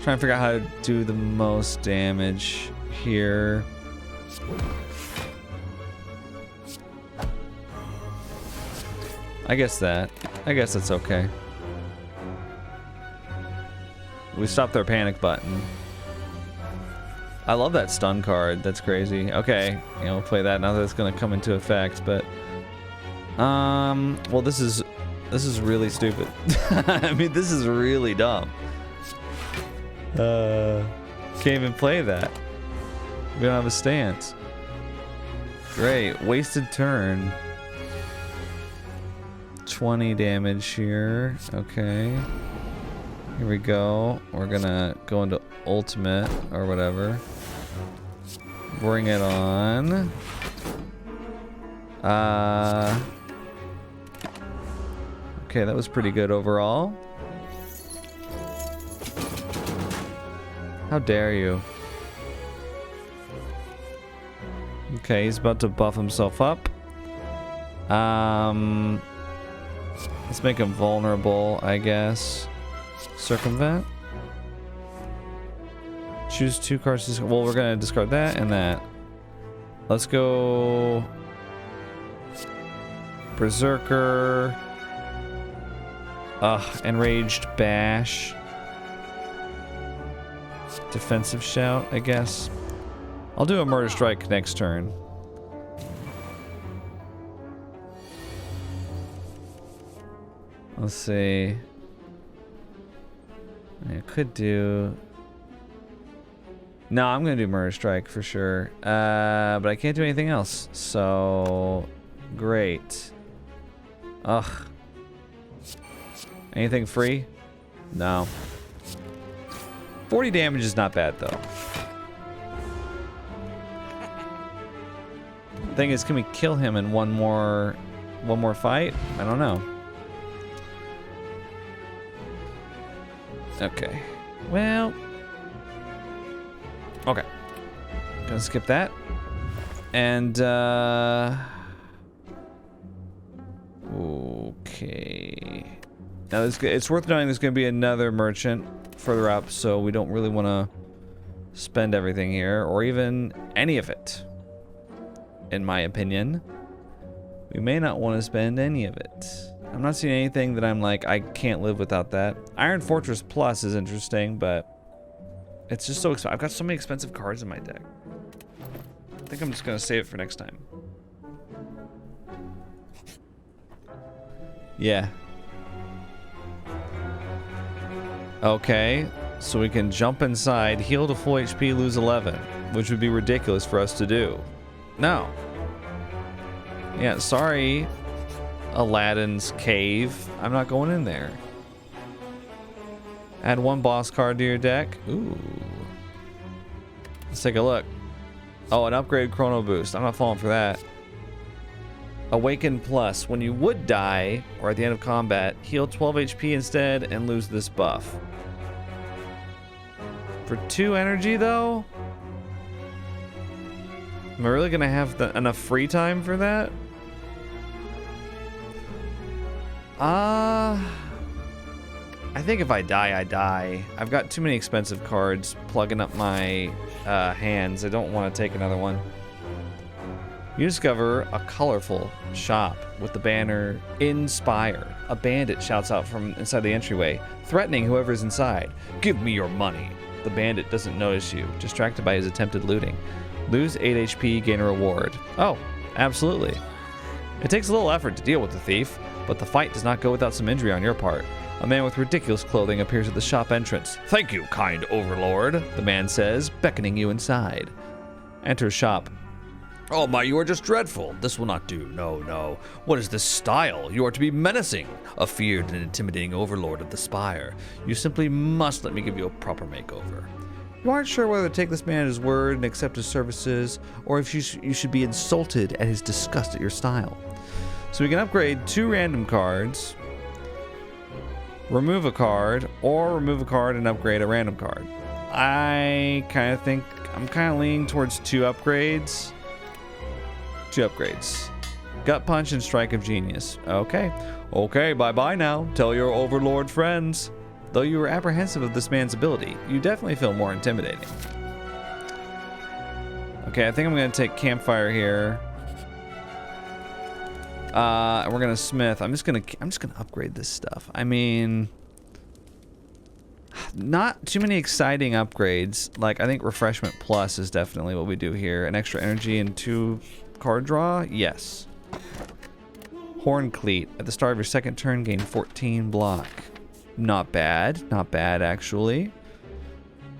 S1: Trying to figure out how to do the most damage here. I guess that's okay. We stopped their panic button. I love that stun card. That's crazy. Okay, you know, we'll play that now that it's gonna come into effect. But, well, this is really stupid. I mean, this is really dumb. Can't even play that. We don't have a stance. Great, wasted turn. 20 damage here. Okay. Here we go. We're gonna go into ultimate or whatever. Bring it on. Okay, that was pretty good overall. How dare you? Okay, he's about to buff himself up. Let's make him vulnerable, I guess. Circumvent. Choose 2 cards. Well, we're gonna discard that and that. Let's go Berserker. Enraged Bash. Defensive Shout, I guess. I'll do a Murder Strike next turn. Let's see. I could do... No, I'm gonna do Murder Strike for sure. But I can't do anything else. So... Great. Ugh. Anything free? No. 40 damage is not bad, though. Thing is, can we kill him in one more fight? I don't know. Okay. Well. Okay. Gonna skip that. And, okay. Now, it's worth knowing there's gonna be another merchant further up, so we don't really want to spend everything here, or even any of it. In my opinion. We may not want to spend any of it. I'm not seeing anything that I'm like, I can't live without that. Iron Fortress Plus is interesting, but it's just so expensive. I've got so many expensive cards in my deck. I think I'm just going to save it for next time. Yeah. Okay, so we can jump inside, heal to full HP, lose 11, which would be ridiculous for us to do. No. Yeah, sorry, Aladdin's cave. I'm not going in there. Add 1 boss card to your deck. Ooh. Let's take a look. Oh, an upgrade Chrono Boost. I'm not falling for that. Awaken Plus. When you would die, or at the end of combat, heal 12 HP instead and lose this buff. For 2 energy, though? Am I really going to have enough free time for that? I think if I die, I die. I've got too many expensive cards plugging up my hands. I don't want to take another one. You discover a colorful shop with the banner in Spire. A bandit shouts out from inside the entryway, threatening whoever's inside. Give me your money. The bandit doesn't notice you, distracted by his attempted looting. Lose 8 HP, gain a reward. Oh, absolutely. It takes a little effort to deal with the thief, but the fight does not go without some injury on your part. A man with ridiculous clothing appears at the shop entrance. Thank you, kind overlord, the man says, beckoning you inside. Enter shop. Oh my, you are just dreadful. This will not do. No, no. What is this style? You are to be menacing, a feared and intimidating overlord of the Spire. You simply must let me give you a proper makeover. You aren't sure whether to take this man at his word and accept his services, or if you should be insulted at his disgust at your style. So we can upgrade 2 random cards, remove a card, or remove a card and upgrade a random card. I kind of think I'm kind of leaning towards 2 upgrades. 2 upgrades. Gut Punch and Strike of Genius. Okay. Okay, bye-bye now. Tell your overlord friends. Though you were apprehensive of this man's ability, you definitely feel more intimidating. Okay, I think I'm going to take Campfire here. And we're going to Smith. I'm just going to upgrade this stuff. I mean, not too many exciting upgrades. Like, I think Refreshment Plus is definitely what we do here. An extra energy and 2 card draw? Yes. Horn Cleat. At the start of your second turn, gain 14 block. Not bad. Not bad, actually.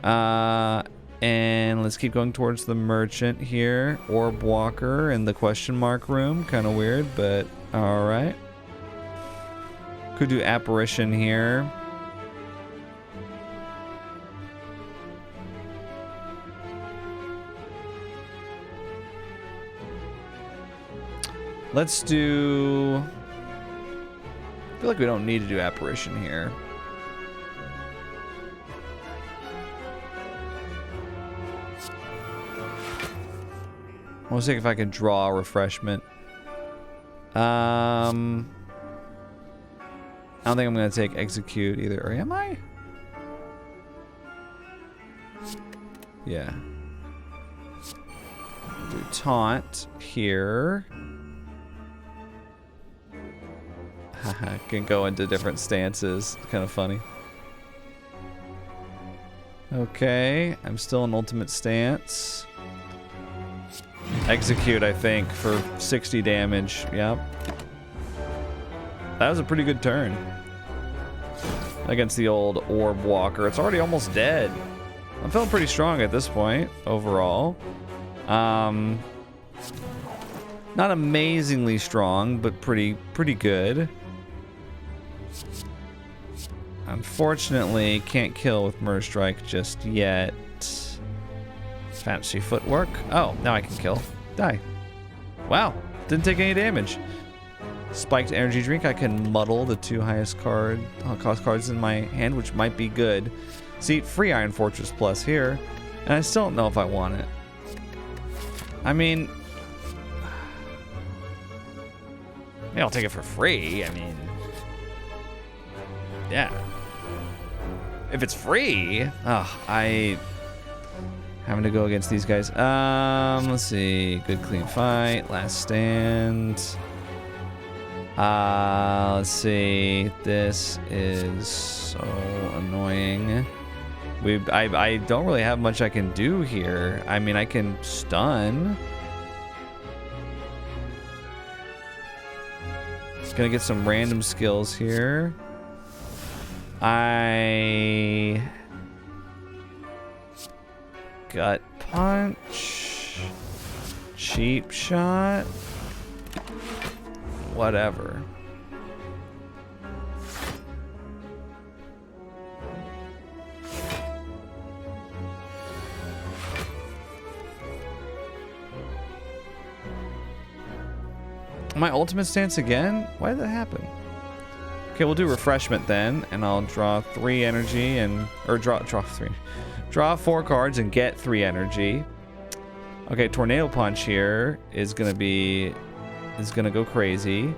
S1: And let's keep going towards the merchant here. Orb Walker in the question mark room. Kind of weird, but alright. Could do Apparition here. Let's do... I feel like we don't need to do Apparition here. I want to see if I can draw a Refreshment. I don't think I'm going to take Execute either. Or am I? Yeah. Do Taunt here. Haha, can go into different stances. Kind of funny. Okay, I'm still in ultimate stance. Execute, I think, for 60 damage. Yep. That was a pretty good turn. Against the old Orb Walker. It's already almost dead. I'm feeling pretty strong at this point, overall. Not amazingly strong, but pretty good. Unfortunately, can't kill with Murder Strike just yet. Fancy footwork. Oh, now I can kill. Die. Wow, didn't take any damage. Spiked energy drink. I can muddle the 2 highest cost cards in my hand, which might be good. See, free Iron Fortress Plus here, and I still don't know if I want it. I mean, maybe I'll take it for free. I mean, yeah. If it's free, having to go against these guys. Let's see. Good clean fight. Last stand. Let's see. This is so annoying. I don't really have much I can do here. I mean, I can stun. Just gonna get some random skills here. Gut Punch. Cheap Shot. Whatever. My ultimate stance again? Why did that happen? Okay, we'll do Refreshment then, and I'll draw 3 energy and... Or draw 3. Draw 4 cards and get 3 energy. Okay, Tornado Punch here is gonna go crazy.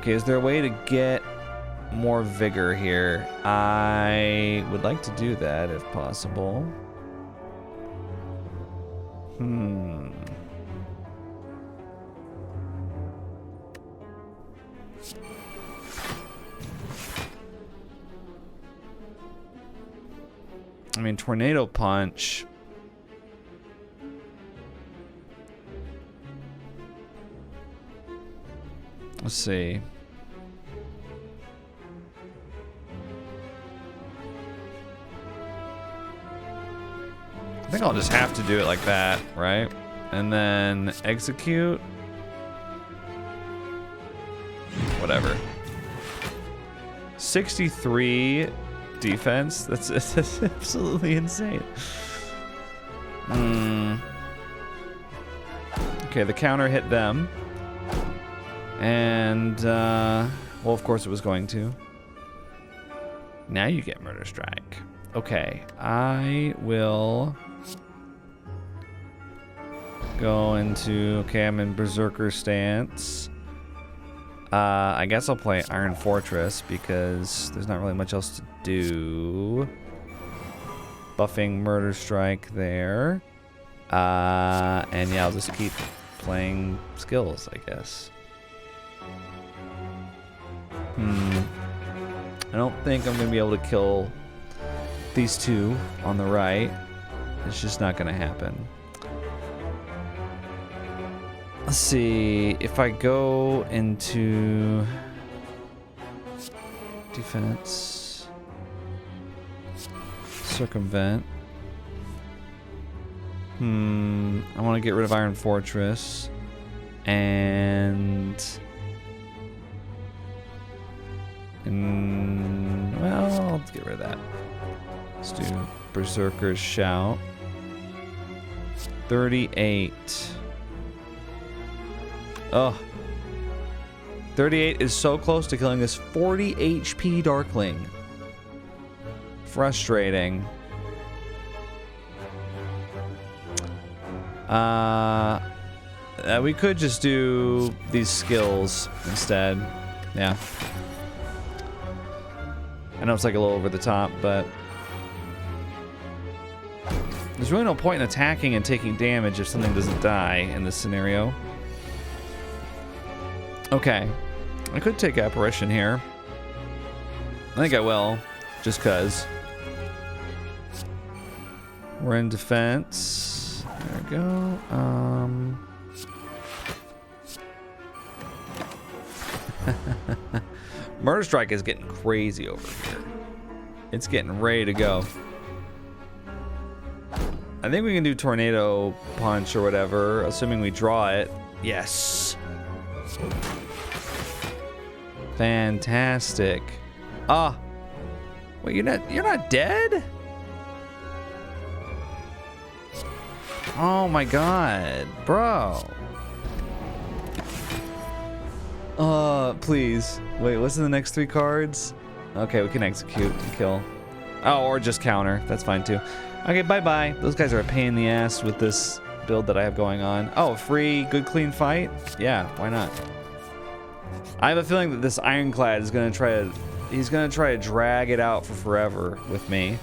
S1: Okay, is there a way to get more vigor here? I would like to do that if possible. I mean, tornado punch. Let's see. I think I'll just have to do it like that, right? And then execute. Whatever. 63 defense? That's absolutely insane. Okay, the counter hit them. And, well, of course it was going to. Now you get Murder Strike. Okay, I will go into, okay, I'm in Berserker stance. I guess I'll play Iron Fortress because there's not really much else to do. Buffing Murder Strike there. And yeah, I'll just keep playing skills, I guess. I don't think I'm going to be able to kill these two on the right. It's just not going to happen. Let's see, if I go into defense, circumvent. I want to get rid of Iron Fortress and well, I'll get rid of that. Let's do Berserker's Shout. 38. Oh. 38 is so close to killing this 40 HP Darkling. Frustrating. We could just do these skills instead. Yeah. I know it's like a little over the top, but there's really no point in attacking and taking damage if something doesn't die in this scenario. Okay. I could take Apparition here. I think I will, just cause. We're in defense. There we go. Murder Strike is getting crazy over here. It's getting ready to go. I think we can do Tornado Punch or whatever, assuming we draw it. Yes. Fantastic. Ah. Wait, you're not dead? Oh my god, bro. Please. Wait, what's in the next 3 cards? Okay, we can execute and kill. Oh, or just counter. That's fine too. Okay, bye-bye. Those guys are a pain in the ass with this build that I have going on. Oh, free, good, clean fight? Yeah, why not? I have a feeling that this Ironclad is gonna try to... He's gonna try to drag it out for forever with me.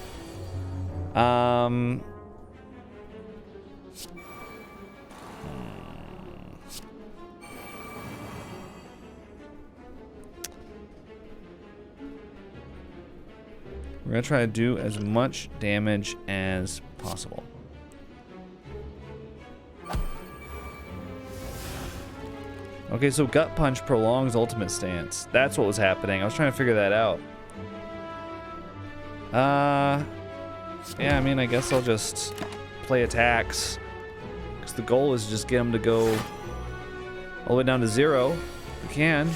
S1: We're gonna try to do as much damage as possible. Okay, so Gut Punch prolongs ultimate stance. That's what was happening. I was trying to figure that out. Yeah, I mean, I guess I'll just play attacks. Because the goal is just get them to go all the way down to 0. If we can.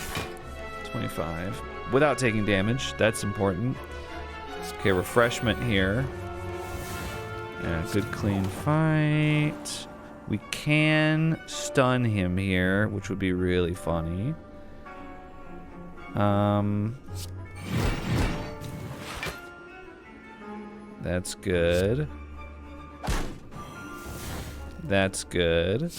S1: 25. Without taking damage. That's important. Okay, refreshment here. Yeah, good clean fight. We can stun him here, which would be really funny. That's good. That's good.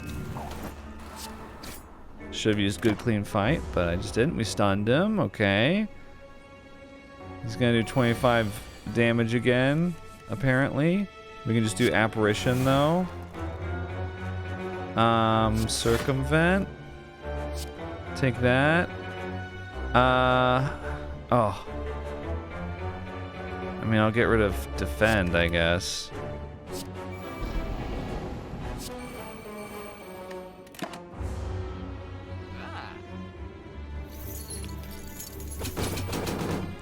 S1: Should have used good clean fight, but I just didn't. We stunned him. Okay. He's gonna do 25 damage again, apparently. We can just do apparition though. Circumvent. Take that. Oh. I mean, I'll get rid of defend, I guess.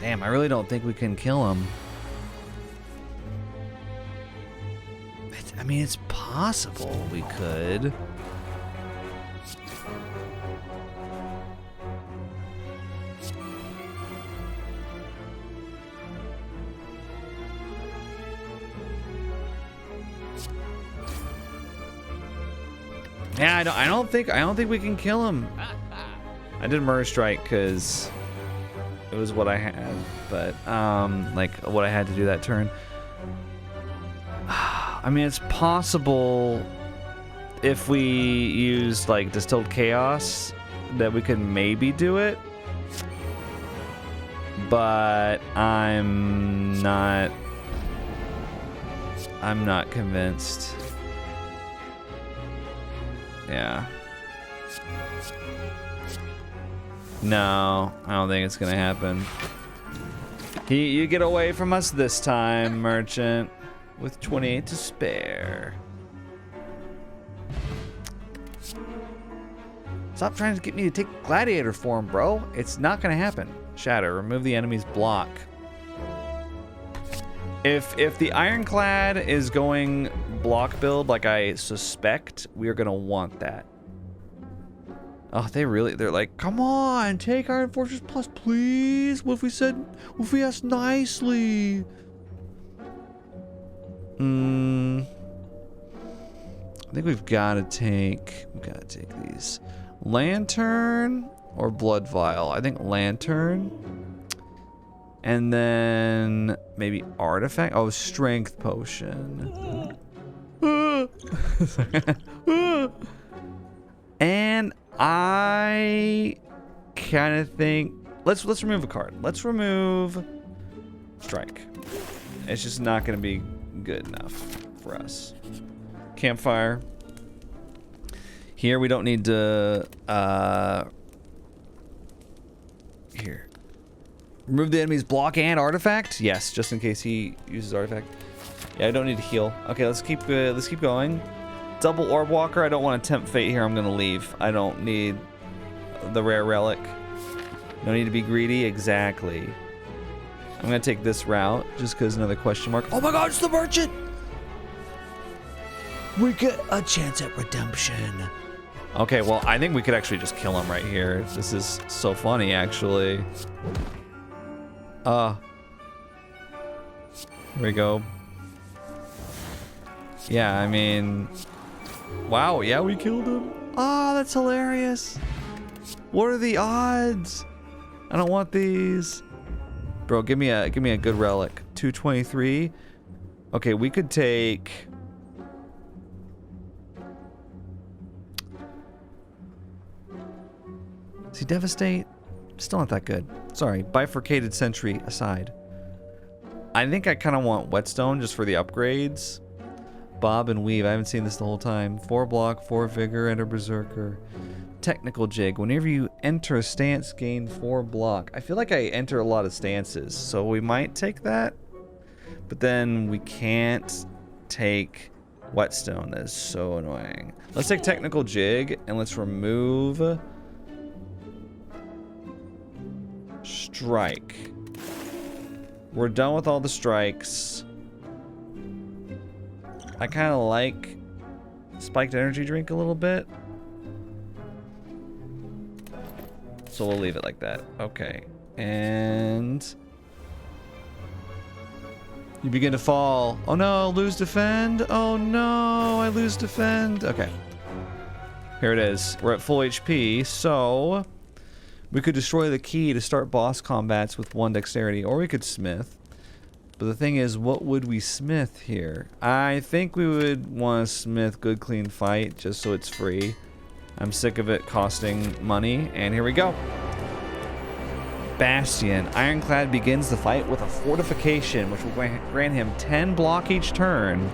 S1: Damn, I really don't think we can kill him. I mean, it's possible we could. Yeah, I don't think we can kill him. I did murder strike because it was what I had, but like what I had to do that turn. I mean, it's possible if we used like distilled chaos that we could maybe do it, but I'm not convinced. Yeah. No, I don't think it's gonna happen. You get away from us this time, merchant, with 28 to spare. Stop trying to get me to take gladiator form, bro. It's not gonna happen. Shatter, remove the enemy's block. If the ironclad is going block build like I suspect, we are gonna want that. Oh, they're like, come on, take Iron Fortress Plus, please. What if we asked nicely? I think we've gotta take these. Lantern or Blood Vial? I think Lantern. And then maybe Artifact. Oh, Strength Potion. And I kind of think let's remove a card. Let's remove Strike. It's just not going to be good enough for us. Campfire. Here we don't need to here. Remove the enemy's block and artifact? Yes, just in case he uses artifact. Yeah, I don't need to heal. Okay, let's keep going. Double Orb Walker. I don't want to tempt fate here. I'm gonna leave. I don't need the rare relic. No need to be greedy. Exactly. I'm gonna take this route just because another question mark. Oh my God, it's the merchant! We get a chance at redemption. Okay, well, I think we could actually just kill him right here. This is so funny, actually. Here we go. Yeah, I mean, wow, yeah, we killed him. Ah, that's hilarious. What are the odds? I don't want these. Bro, give me a good relic. 223. Okay, we could take. See, Devastate? Still not that good. Sorry, Bifurcated Sentry aside. I think I kind of want Whetstone just for the upgrades. Bob and Weave, I haven't seen this the whole time. 4 block, 4 vigor, enter Berserker. Technical Jig, whenever you enter a stance, gain 4 block. I feel like I enter a lot of stances, so we might take that. But then we can't take Whetstone. That is so annoying. Let's take Technical Jig, and let's remove Strike. We're done with all the strikes. I kind of like Spiked Energy Drink a little bit. So we'll leave it like that. Okay. And you begin to fall. Oh no, lose defend. Oh no, I lose defend. Okay. Here it is. We're at full HP, so we could destroy the key to start boss combats with 1 dexterity, or we could smith. But the thing is, what would we smith here? I think we would want to smith good clean fight just so it's free. I'm sick of it costing money, and here we go. Bastion. Ironclad begins the fight with a fortification, which will grant him 10 block each turn.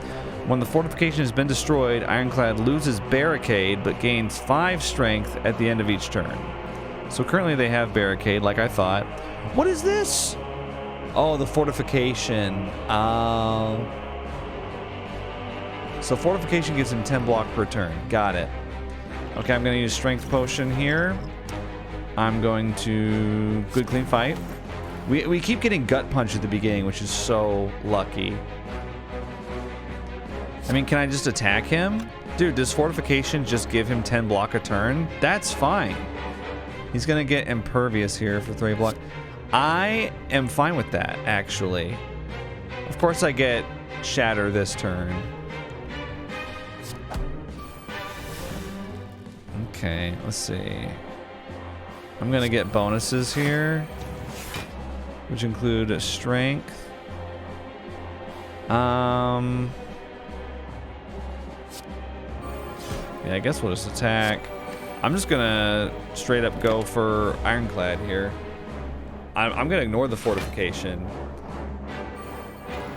S1: When the fortification has been destroyed, Ironclad loses barricade, but gains 5 strength at the end of each turn. So currently they have barricade, like I thought. What is this? Oh, the fortification. So fortification gives him 10 block per turn. Got it. Okay, I'm going to use strength potion here. I'm going to good clean fight. We keep getting gut punch at the beginning, which is so lucky. I mean, can I just attack him? Dude, does fortification just give him 10 block a turn? That's fine. He's going to get impervious here for 3 block. I am fine with that, actually. Of course I get shatter this turn. Okay, let's see. I'm gonna get bonuses here, which include a strength. Yeah, I guess we'll just attack. I'm just gonna straight up go for Ironclad here. I'm gonna ignore the fortification,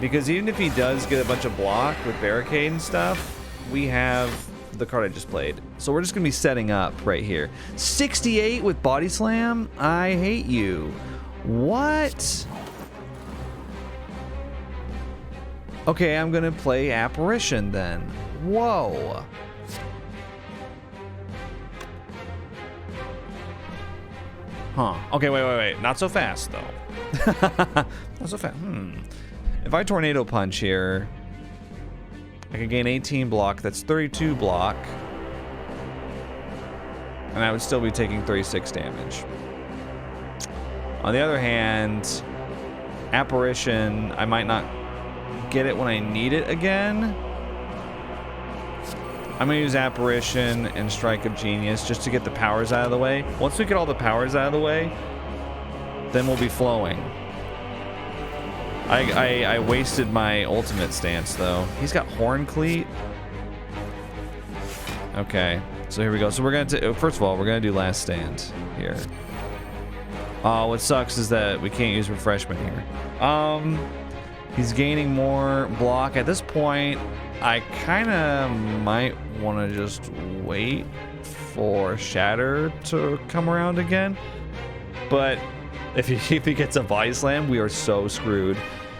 S1: because even if he does get a bunch of block with barricade and stuff, we have the card I just played. So we're just gonna be setting up right here. 68 with body slam? I hate you. What? Okay, I'm gonna play apparition then. Whoa. Huh. Okay, wait. Not so fast though. Not so fast. If I tornado punch here, I can gain 18 block. That's 32 block. And I would still be taking 36 damage. On the other hand, apparition, I might not get it when I need it again. I'm gonna use apparition and strike of genius just to get the powers out of the way. Once we get all the powers out of the way, then we'll be flowing. I wasted my ultimate stance though. He's got horn cleat. Okay, so here we go. So we're gonna first of all, we're gonna do last stand here. What sucks is that we can't use refreshment here. He's gaining more block. At this point, I kind of might want to just wait for Shatter to come around again. But if he gets a body slam, we are so screwed.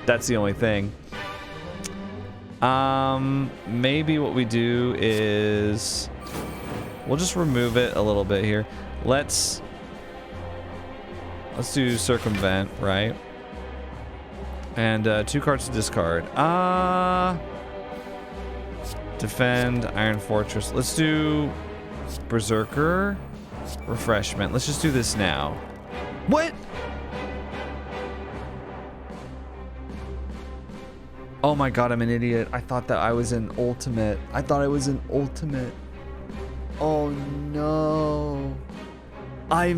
S1: That's the only thing. Maybe what we do is we'll just remove it a little bit here. Let's do circumvent, right? And 2 cards to discard. Defend, Iron Fortress. Let's do Berserker, refreshment. Let's just do this now. What? Oh my god, I'm an idiot. I thought that I was in ultimate. I thought I was in ultimate. Oh no. I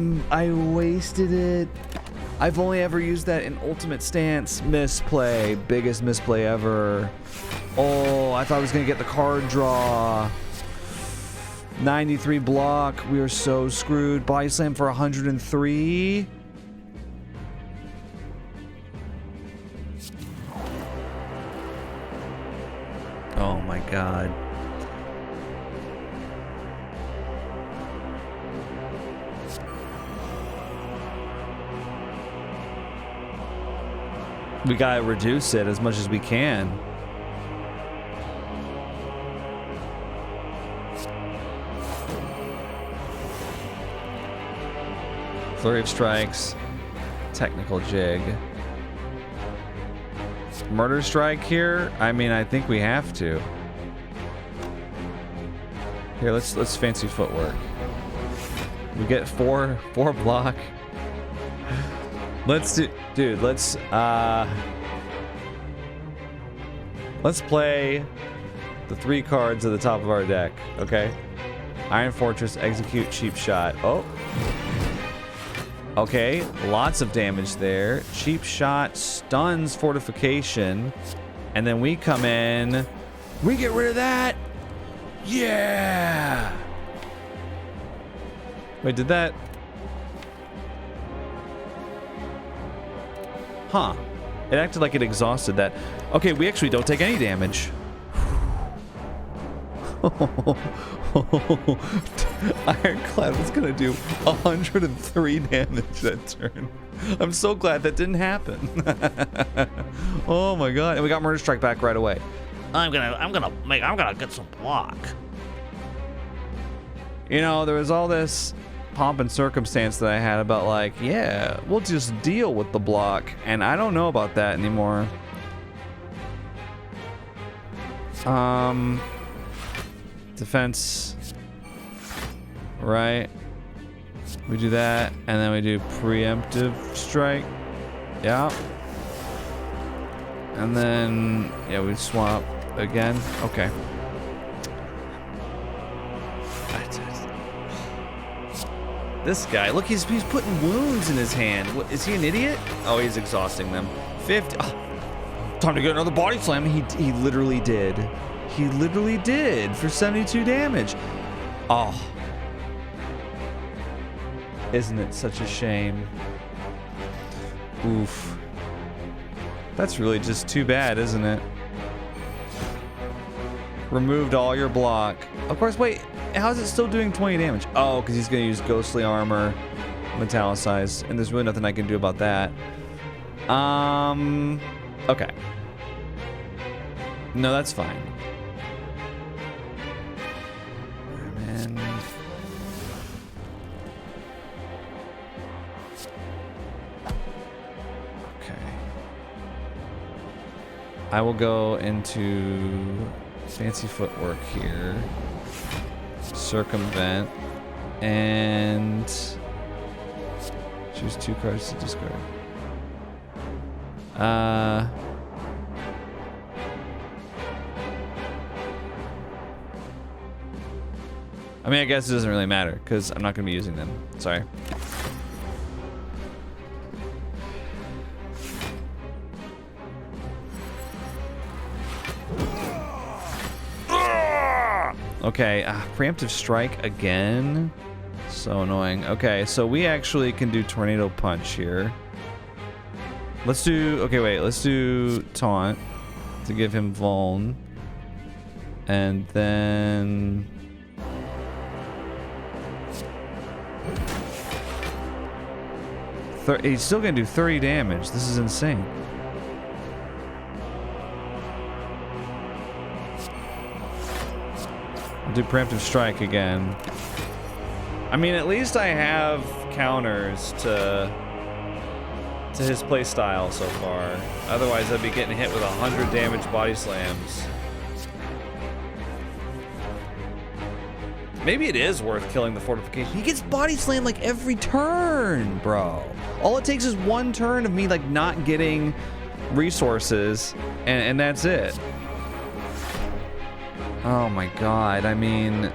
S1: wasted it. I've only ever used that in ultimate stance. Misplay. Biggest misplay ever. Oh, I thought I was gonna get the card draw. 93 block. We are so screwed. Body slam for 103. Oh my god. We gotta reduce it as much as we can. Flurry of strikes. Technical jig. Murder strike here? I mean, I think we have to. Here, let's fancy footwork. We get four block. Let's play the 3 cards at the top of our deck, okay? Iron Fortress, execute, cheap shot. Oh. Okay, lots of damage there. Cheap shot stuns fortification. And then we come in. We get rid of that. Yeah. Wait, did that... Huh. It acted like it exhausted that. Okay, we actually don't take any damage. Ironclad was gonna do 103 damage that turn. I'm so glad that didn't happen. Oh my god. And we got Murder Strike back right away. I'm gonna get some block. You know, there was all this pomp and circumstance that I had about like, yeah, we'll just deal with the block, and I don't know about that anymore. Defense, right? We do that, and then we do preemptive strike. Yeah. And then, yeah, we swap again. Okay. This guy, look, he's putting wounds in his hand. What, is he an idiot? Oh, he's exhausting them. 50. Oh, time to get another body slam. He literally did. He literally did for 72 damage. Oh. Isn't it such a shame? Oof. That's really just too bad, isn't it? Removed all your block. Of course, wait. How's it still doing 20 damage? Oh, because he's going to use ghostly armor, metallicized, and there's really nothing I can do about that. Okay. No, that's fine. Man. Okay. I will go into fancy footwork here. Circumvent and choose 2 cards to discard. I mean, I guess it doesn't really matter because I'm not going to be using them. Sorry. Okay, preemptive strike again. So annoying. Okay, so we actually can do tornado punch here. Let's do, okay, wait, let's do taunt to give him vuln. And then he's still gonna do 30 damage. This is insane. Do preemptive strike again. I mean, at least I have counters to his play style so far. Otherwise, I'd be getting hit with 100 damage body slams. Maybe it is worth killing the fortification. He gets body slammed like every turn, bro. All it takes is one turn of me like not getting resources, and that's it. Oh my god, I mean...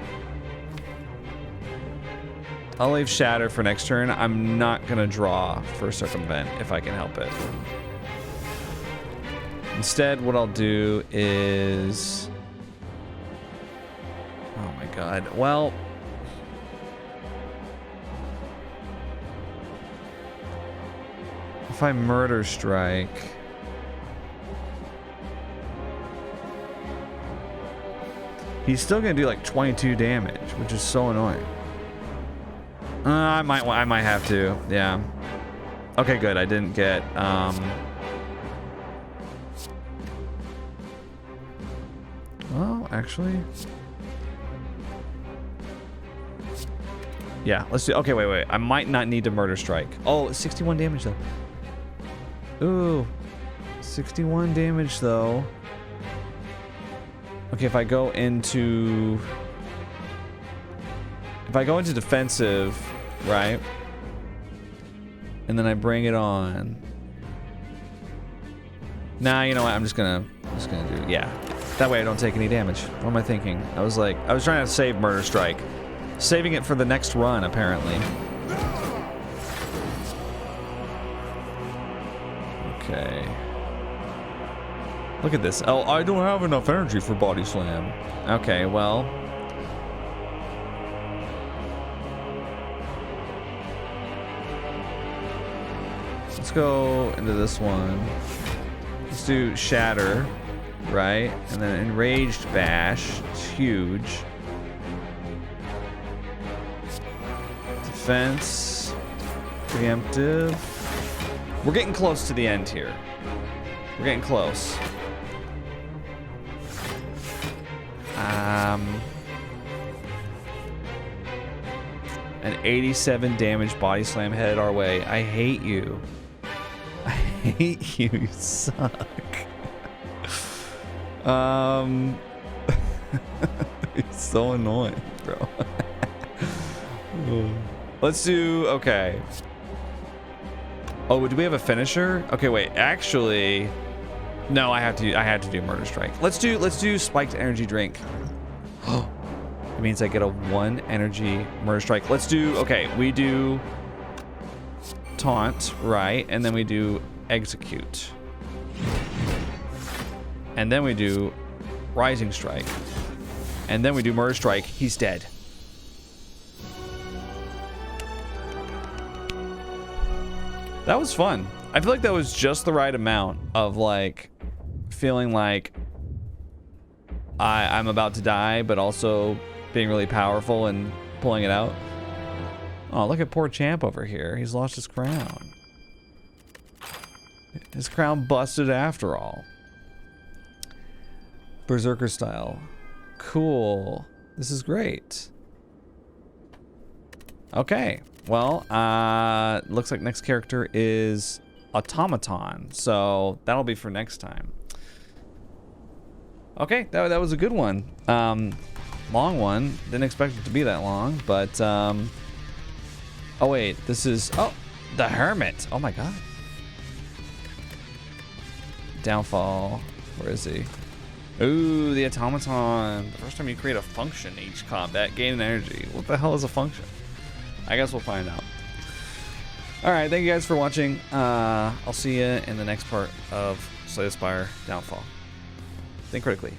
S1: I'll leave Shatter for next turn. I'm not gonna draw for Circumvent if I can help it. Instead, what I'll do is... Oh my god, well... If I Murder Strike... He's still gonna do like 22 damage, which is so annoying. I might have to, yeah. Okay, good. I didn't get well, actually, yeah. Let's do. Okay, wait. I might not need to Murder Strike. Oh, 61 damage though. Ooh, 61 damage though. Okay, if I go into defensive, right? And then I bring it on. Nah, you know what? I'm just gonna do, yeah. That way I don't take any damage. What am I thinking? I was trying to save Murder Strike. Saving it for the next run, apparently. Okay. Look at this. Oh, I don't have enough energy for Body Slam. Okay, well. let's go into this one. Let's do Shatter, right? And then Enraged Bash. It's huge. Defense. Preemptive. We're getting close to the end here. We're getting close. An 87 damage body slam headed our way. I hate you. I hate you. You suck. It's so annoying, bro. Let's do, okay. Oh, do we have a finisher? Okay, wait. Actually, no. I had to do Murder Strike. Let's do Spiked Energy Drink. It means I get a 1 energy Murder Strike. Let's do, okay, we do Taunt, right? And then we do Execute. And then we do Rising Strike. And then we do Murder Strike. He's dead. That was fun. I feel like that was just the right amount of like feeling like I'm about to die, but also being really powerful and pulling it out. Oh, look at poor Champ over here. He's lost his crown. His crown busted after all. Berserker style. Cool. This is great. Okay. Well, looks like next character is Automaton. So that'll be for next time. Okay, that was a good one. Long one. Didn't expect it to be that long, but oh wait, this is the Hermit. Oh my god. Downfall. Where is he? Ooh, the Automaton. The first time you create a function each combat, gain an energy. What the hell is a function? I guess we'll find out. Alright, thank you guys for watching. I'll see you in the next part of Slay the Spire Downfall. Think critically.